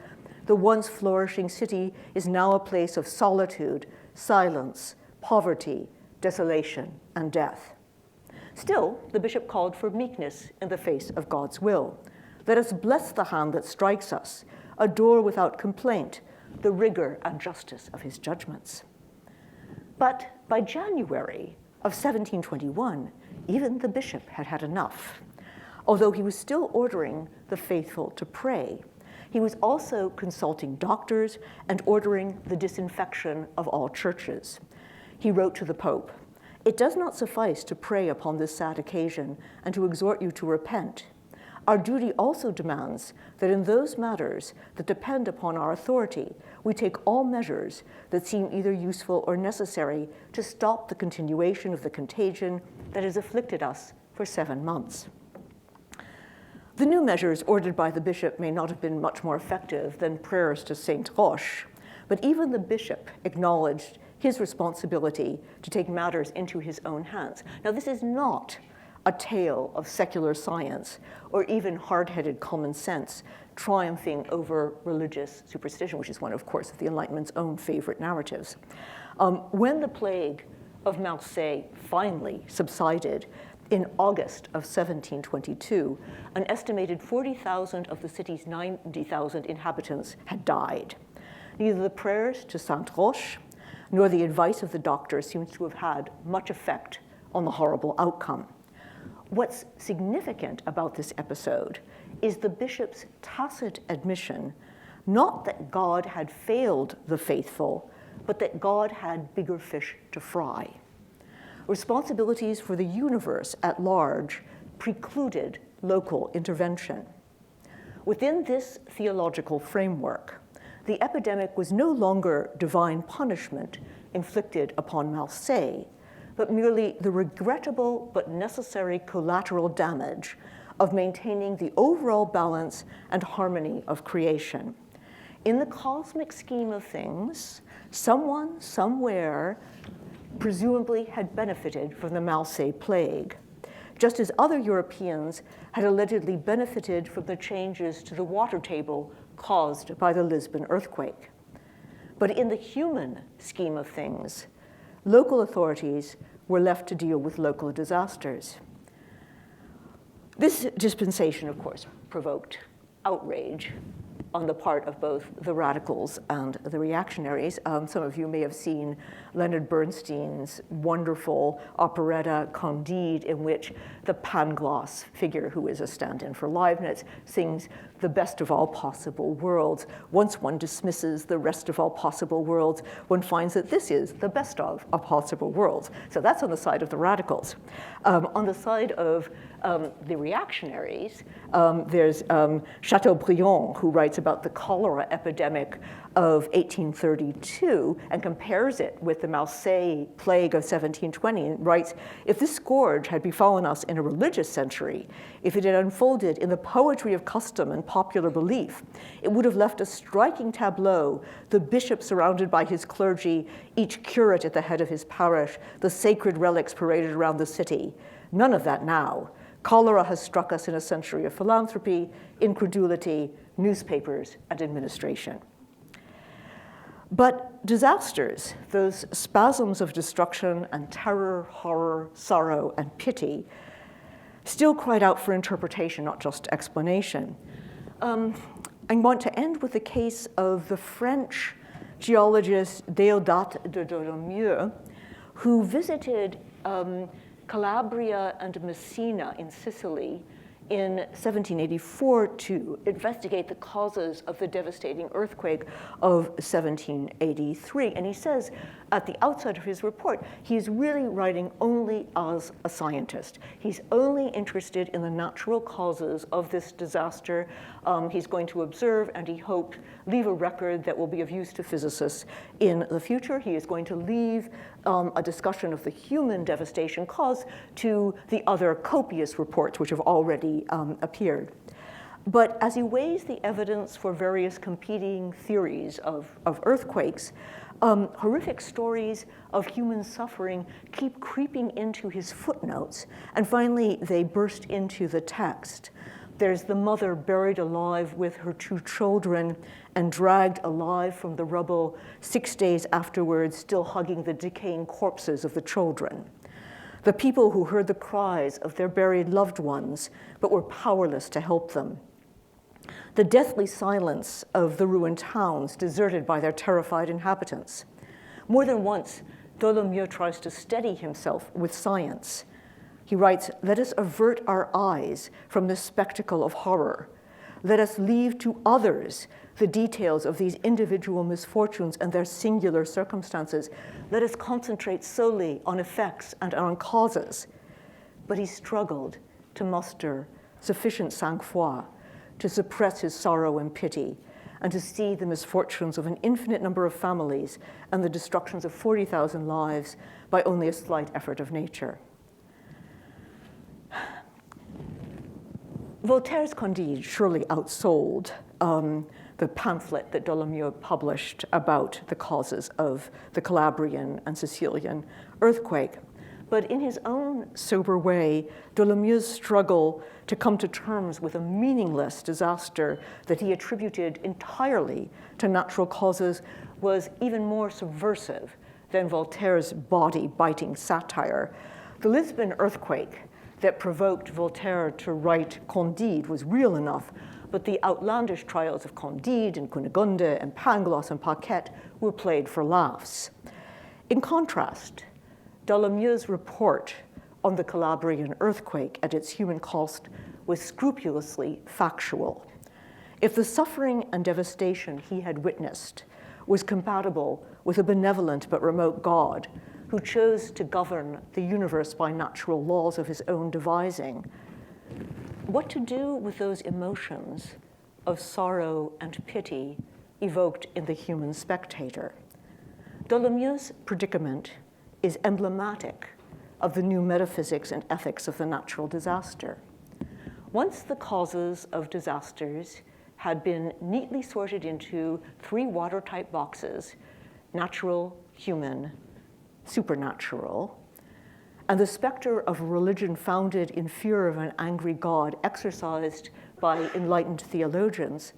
The once flourishing city is now a place of solitude, silence, poverty, desolation, and death." Still, the bishop called for meekness in the face of God's will. "Let us bless the hand that strikes us, adore without complaint the rigor and justice of his judgments." But by January of 1721, even the bishop had had enough. Although he was still ordering the faithful to pray, he was also consulting doctors and ordering the disinfection of all churches. He wrote to the Pope, "It does not suffice to pray upon this sad occasion and to exhort you to repent. our duty also demands that in those matters that depend upon our authority, we take all measures that seem either useful or necessary to stop the continuation of the contagion that has afflicted us for 7 months. The new measures ordered by the bishop may not have been much more effective than prayers to Saint Roche, but even the bishop acknowledged his responsibility to take matters into his own hands. Now, this is not a tale of secular science or even hard-headed common sense triumphing over religious superstition, which is one, of course, of the Enlightenment's own favorite narratives. When the plague of Marseille finally subsided in August of 1722, an estimated 40,000 of the city's 90,000 inhabitants had died. Neither the prayers to Saint Roche nor the advice of the doctor seems to have had much effect on the horrible outcome. What's significant about this episode is the bishop's tacit admission, not that God had failed the faithful, but that God had bigger fish to fry. Responsibilities for the universe at large precluded local intervention. Within this theological framework, the epidemic was no longer divine punishment inflicted upon Marseille, but merely the regrettable but necessary collateral damage of maintaining the overall balance and harmony of creation. In the cosmic scheme of things, someone, somewhere, presumably had benefited from the Marseille plague, just as other Europeans had allegedly benefited from the changes to the water table caused by the Lisbon earthquake. But in the human scheme of things, local authorities were left to deal with local disasters. This dispensation, of course, provoked outrage on the part of both the radicals and the reactionaries. Some of you may have seen Leonard Bernstein's wonderful operetta Candide, in which the Pangloss figure, who is a stand-in for Leibniz, sings the best of all possible worlds. Once one dismisses the rest of all possible worlds, one finds that this is the best of all possible worlds. So that's on the side of the radicals. On the side of the reactionaries, there's Chateaubriand, who writes about the cholera epidemic of 1832 and compares it with the Marseille plague of 1720 and writes, if this scourge had befallen us in a religious century, if it had unfolded in the poetry of custom and popular belief, it would have left a striking tableau, the bishop surrounded by his clergy, each curate at the head of his parish, the sacred relics paraded around the city. None of that now. Cholera has struck us in a century of philanthropy, incredulity, newspapers, and administration. But disasters, those spasms of destruction and terror, horror, sorrow, and pity, still cried out for interpretation, not just explanation. I want to end with the case of the French geologist Déodat de Dolomieu, who visited Calabria and Messina in Sicily in 1784 to investigate the causes of the devastating earthquake of 1783. And he says at the outset of his report, he's really writing only as a scientist. He's only interested in the natural causes of this disaster. He's going to observe, and he hoped, leave a record that will be of use to physicists in the future. He is going to leave a discussion of the human devastation caused to the other copious reports which have already appeared. But as he weighs the evidence for various competing theories of earthquakes, horrific stories of human suffering keep creeping into his footnotes, and finally they burst into the text. There's the mother buried alive with her 2 children and dragged alive from the rubble 6 days afterwards, still hugging the decaying corpses of the children. The people who heard the cries of their buried loved ones but were powerless to help them. The deathly silence of the ruined towns deserted by their terrified inhabitants. More than once, Dolomieu tries to steady himself with science. He writes, "Let us avert our eyes from this spectacle of horror. Let us leave to others the details of these individual misfortunes and their singular circumstances. Let us concentrate solely on effects and on causes." But he struggled to muster sufficient sang-froid to suppress his sorrow and pity, and to see the misfortunes of an infinite number of families and the destructions of 40,000 lives by only a slight effort of nature. Voltaire's Candide surely outsold the pamphlet that Dolomieu published about the causes of the Calabrian and Sicilian earthquake. But in his own sober way, Dolomieu's struggle to come to terms with a meaningless disaster that he attributed entirely to natural causes was even more subversive than Voltaire's body-biting satire. The Lisbon earthquake that provoked Voltaire to write Candide was real enough, but the outlandish trials of Candide and Cunegonde and Pangloss and Paquette were played for laughs. In contrast, Dolomieu's report on the Calabrian earthquake at its human cost was scrupulously factual. If the suffering and devastation he had witnessed was compatible with a benevolent but remote God who chose to govern the universe by natural laws of his own devising, what to do with those emotions of sorrow and pity evoked in the human spectator? Dolomieu's predicament is emblematic of the new metaphysics and ethics of the natural disaster. Once the causes of disasters had been neatly sorted into 3 watertight boxes, natural, human, supernatural, and the specter of a religion founded in fear of an angry God exercised by enlightened theologians,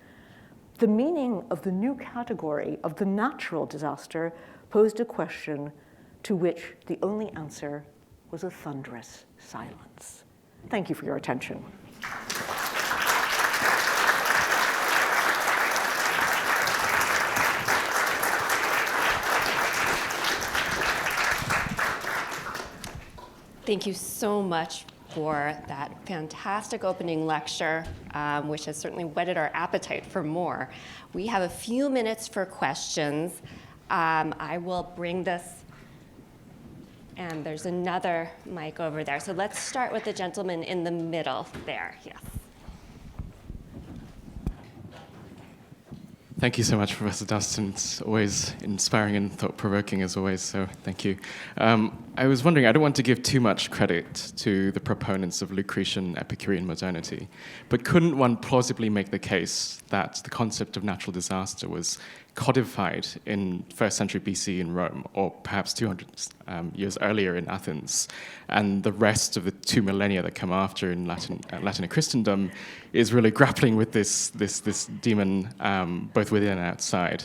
the meaning of the new category of the natural disaster posed a question to which the only answer was a thunderous silence. Thank you for your attention. Thank you so much for that fantastic opening lecture, which has certainly whetted our appetite for more. We have a few minutes for questions. I will bring this, and there's another mic over there. So let's start with the gentleman in the middle there. Yes. Thank you so much, Professor Daston. It's always inspiring and thought-provoking as always, so thank you. I was wondering, I don't want to give too much credit to the proponents of Lucretian Epicurean modernity, but couldn't one plausibly make the case that the concept of natural disaster was codified in 1st century BC in Rome, or perhaps 200 years earlier in Athens, and the rest of the 2 millennia that come after in Latin and Christendom is really grappling with this demon both within and outside.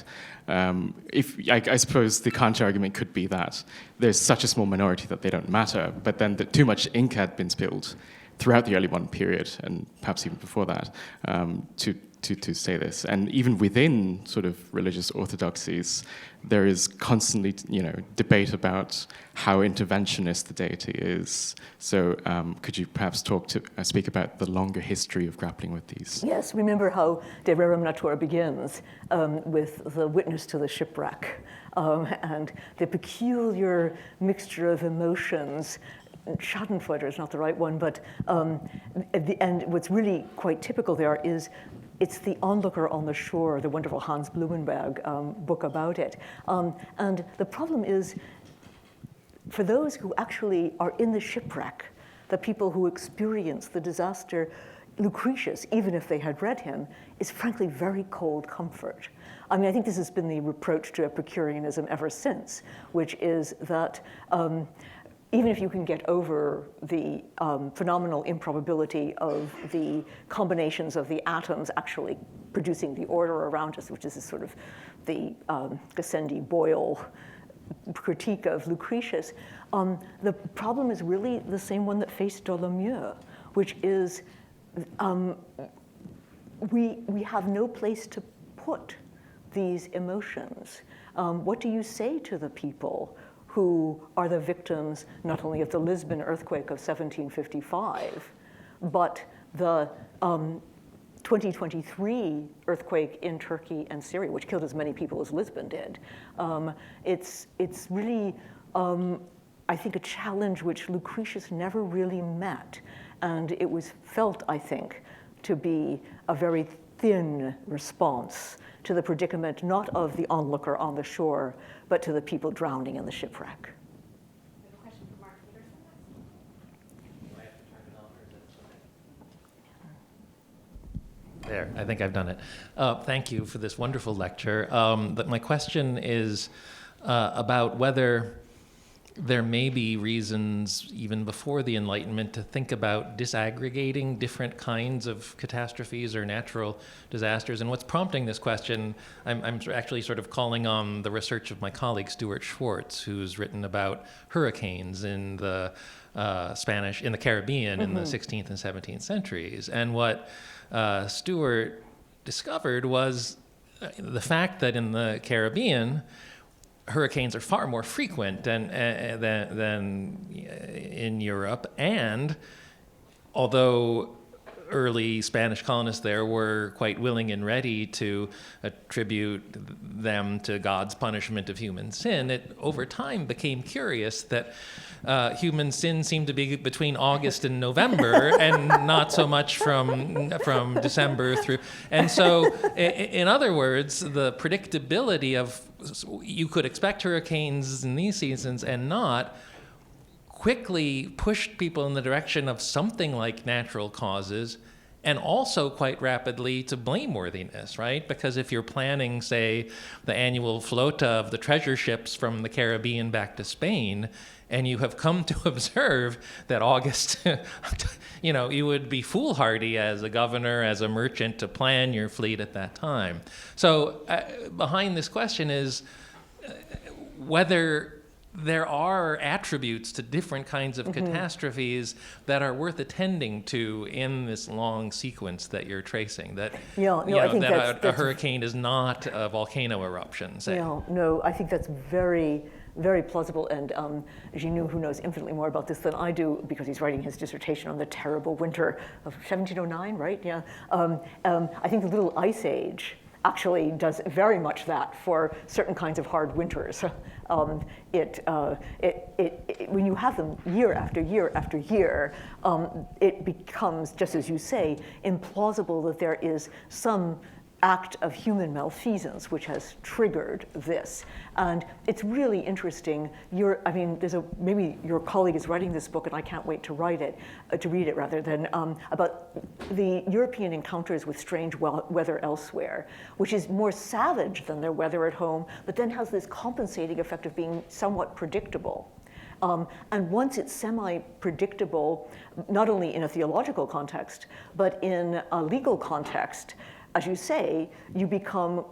I suppose the counter-argument could be that there's such a small minority that they don't matter, but then that too much ink had been spilled throughout the early modern period, and perhaps even before that, to say this. And even within sort of religious orthodoxies, there is constantly, debate about how interventionist the deity is. So could you perhaps speak about the longer history of grappling with these? Yes, remember how De Rerum Natura begins with the witness to the shipwreck and the peculiar mixture of emotions. Schadenfreude is not the right one, but and what's really quite typical there is it's the onlooker on the shore, the wonderful Hans Blumenberg book about it. And the problem is, for those who actually are in the shipwreck, the people who experience the disaster, Lucretius, even if they had read him, is frankly very cold comfort. I mean, I think this has been the reproach to Epicureanism ever since, which is that even if you can get over the phenomenal improbability of the combinations of the atoms actually producing the order around us, which is sort of the Gassendi-Boyle critique of Lucretius, the problem is really the same one that faced Dolomieu, which is we have no place to put these emotions. What do you say to the people who are the victims not only of the Lisbon earthquake of 1755, but the 2023 earthquake in Turkey and Syria, which killed as many people as Lisbon did? It's really, I think, a challenge which Lucretius never really met. And it was felt, I think, to be a very thin response to the predicament, not of the onlooker on the shore, but to the people drowning in the shipwreck. There, I think I've done it. Thank you for this wonderful lecture. But my question is about whether there may be reasons, even before the Enlightenment, to think about disaggregating different kinds of catastrophes or natural disasters. And what's prompting this question, I'm actually sort of calling on the research of my colleague Stuart Schwartz, who's written about hurricanes in the in the Caribbean in the 16th and 17th centuries. And what Stuart discovered was the fact that in the Caribbean, hurricanes are far more frequent than in Europe, and although early Spanish colonists there were quite willing and ready to attribute them to God's punishment of human sin, it over time became curious that human sin seemed to be between August and November, and not so much from December through. And so, in other words, the predictability of you could expect hurricanes in these seasons and not quickly pushed people in the direction of something like natural causes, and also quite rapidly to blameworthiness, right? Because if you're planning, say, the annual flota of the treasure ships from the Caribbean back to Spain, and you have come to observe that August, you would be foolhardy as a governor, as a merchant, to plan your fleet at that time. So behind this question is whether there are attributes to different kinds of catastrophes that are worth attending to in this long sequence that you're tracing. That I think that a hurricane is not a volcano eruption. Say. No, I think that's very, very plausible. And Ginu, who knows infinitely more about this than I do, because he's writing his dissertation on the terrible winter of 1709, right? Yeah. I think the Little Ice Age actually does very much that for certain kinds of hard winters. When you have them year after year after year, it becomes, just as you say, implausible that there is some act of human malfeasance which has triggered this. And it's really interesting. Maybe your colleague is writing this book, and I can't wait to read it rather than about the European encounters with strange weather elsewhere, which is more savage than their weather at home, but then has this compensating effect of being somewhat predictable. And once it's semi-predictable, not only in a theological context, but in a legal context, as you say, you become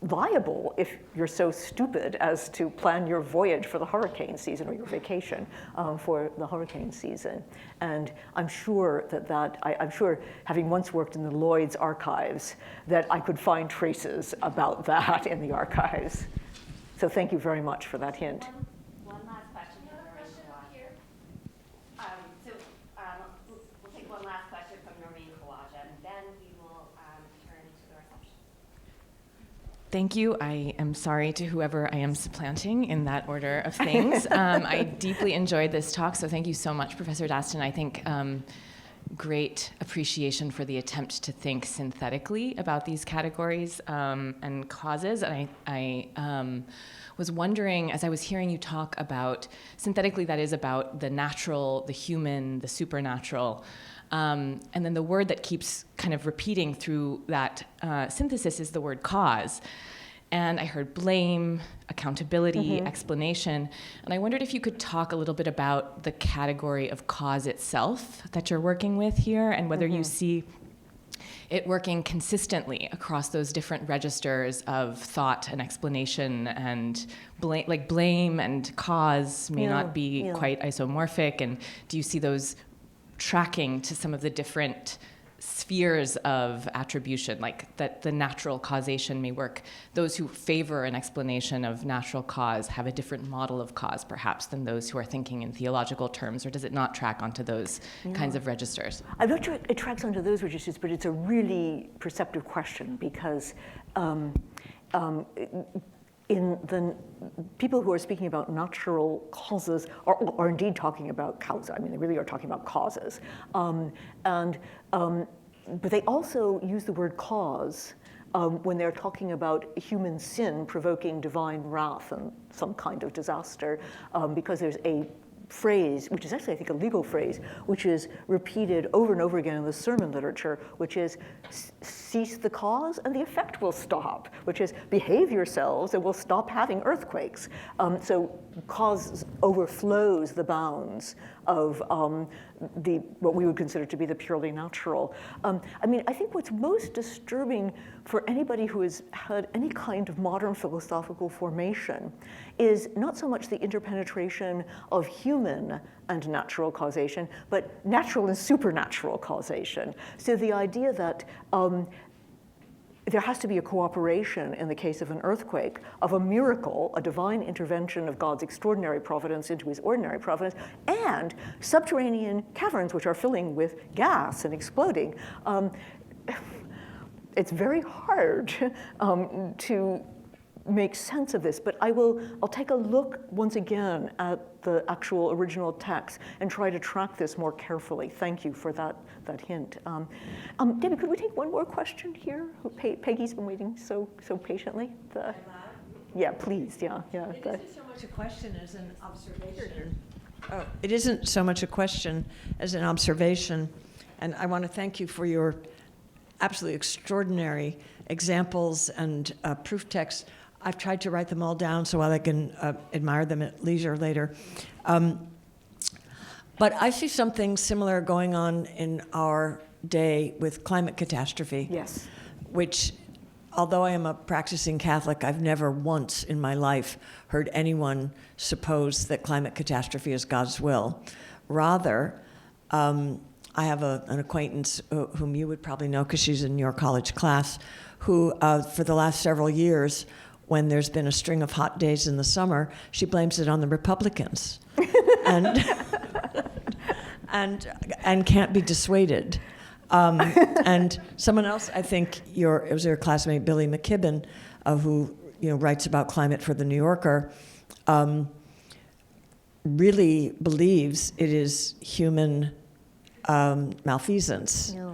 liable if you're so stupid as to plan your voyage for the hurricane season or your vacation for the hurricane season. And I'm sure I'm sure, having once worked in the Lloyd's archives, that I could find traces about that in the archives. So thank you very much for that hint. One last question. We'll take one last question from Noreen Kawaja, and then we will turn to the reception. Thank you. I am sorry to whoever I am supplanting in that order of things. I deeply enjoyed this talk, so thank you so much, Professor Daston. I think great appreciation for the attempt to think synthetically about these categories and causes. And I was wondering, as I was hearing you talk about, synthetically that is about the natural, the human, the supernatural, and then the word that keeps kind of repeating through that synthesis is the word cause. And I heard blame, accountability, explanation. And I wondered if you could talk a little bit about the category of cause itself that you're working with here, and whether you see it working consistently across those different registers of thought and explanation, and blame and cause may not be quite isomorphic. And do you see those tracking to some of the different spheres of attribution, like that the natural causation may work? Those who favor an explanation of natural cause have a different model of cause, perhaps, than those who are thinking in theological terms, or does it not track onto those kinds of registers? I'm not sure it tracks onto those registers, but it's a really perceptive question, because in the people who are speaking about natural causes are indeed talking about causes. I mean, they really are talking about causes. But they also use the word cause when they're talking about human sin provoking divine wrath and some kind of disaster, because there's a phrase, which is actually, I think, a legal phrase, which is repeated over and over again in the sermon literature, which is cease the cause and the effect will stop, which is behave yourselves and we'll stop having earthquakes. So cause overflows the bounds of what we would consider to be the purely natural. I mean, I think what's most disturbing for anybody who has had any kind of modern philosophical formation is not so much the interpenetration of human and natural causation, but natural and supernatural causation. So the idea that there has to be a cooperation in the case of an earthquake, of a miracle, a divine intervention of God's extraordinary providence into his ordinary providence, and subterranean caverns which are filling with gas and exploding. It's very hard to make sense of this, but I'll take a look once again at the actual original text and try to track this more carefully. Thank you for that hint. Debbie, could we take one more question here? Peggy's been waiting so patiently. Yeah, please, yeah. It isn't so much a question as an observation. Oh, it isn't so much a question as an observation, and I want to thank you for your absolutely extraordinary examples and proof texts. I've tried to write them all down so I can admire them at leisure later. But I see something similar going on in our day with climate catastrophe. Yes. Which, although I am a practicing Catholic, I've never once in my life heard anyone suppose that climate catastrophe is God's will. Rather, I have an acquaintance whom you would probably know because she's in your college class, who for the last several years, when there's been a string of hot days in the summer, she blames it on the Republicans and can't be dissuaded. And someone else, I think it was your classmate, Billy McKibben, who writes about climate for The New Yorker, really believes it is human malfeasance. Yeah.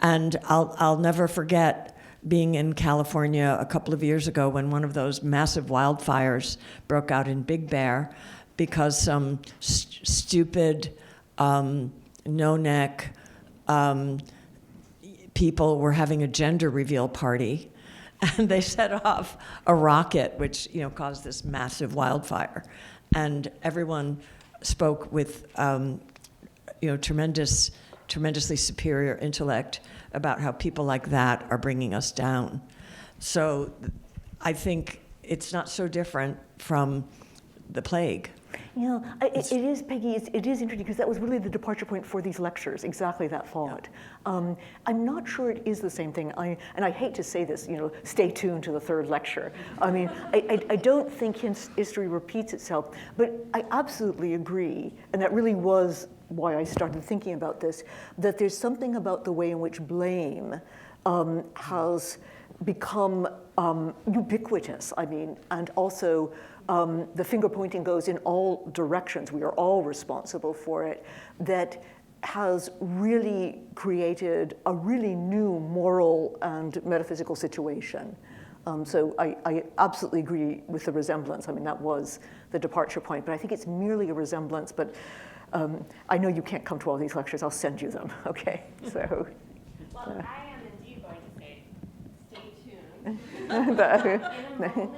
And I'll never forget being in California a couple of years ago when one of those massive wildfires broke out in Big Bear because some stupid, no-neck people were having a gender reveal party, and they set off a rocket which caused this massive wildfire. And everyone spoke with tremendously superior intellect about how people like that are bringing us down. So I think it's not so different from the plague. It is, Peggy, it is interesting because that was really the departure point for these lectures, exactly that thought. Yeah. I'm not sure it is the same thing. And I hate to say this, stay tuned to the third lecture. I mean, I don't think history repeats itself, but I absolutely agree, and that really was why I started thinking about this, that there's something about the way in which blame has become ubiquitous, and also the finger pointing goes in all directions. We are all responsible for it. That has really created a really new moral and metaphysical situation. So I absolutely agree with the resemblance. That was the departure point, but I think it's merely a resemblance. But I know you can't come to all these lectures. I'll send you them, okay? So. Well, I am indeed going to say, stay tuned. But, In a moment,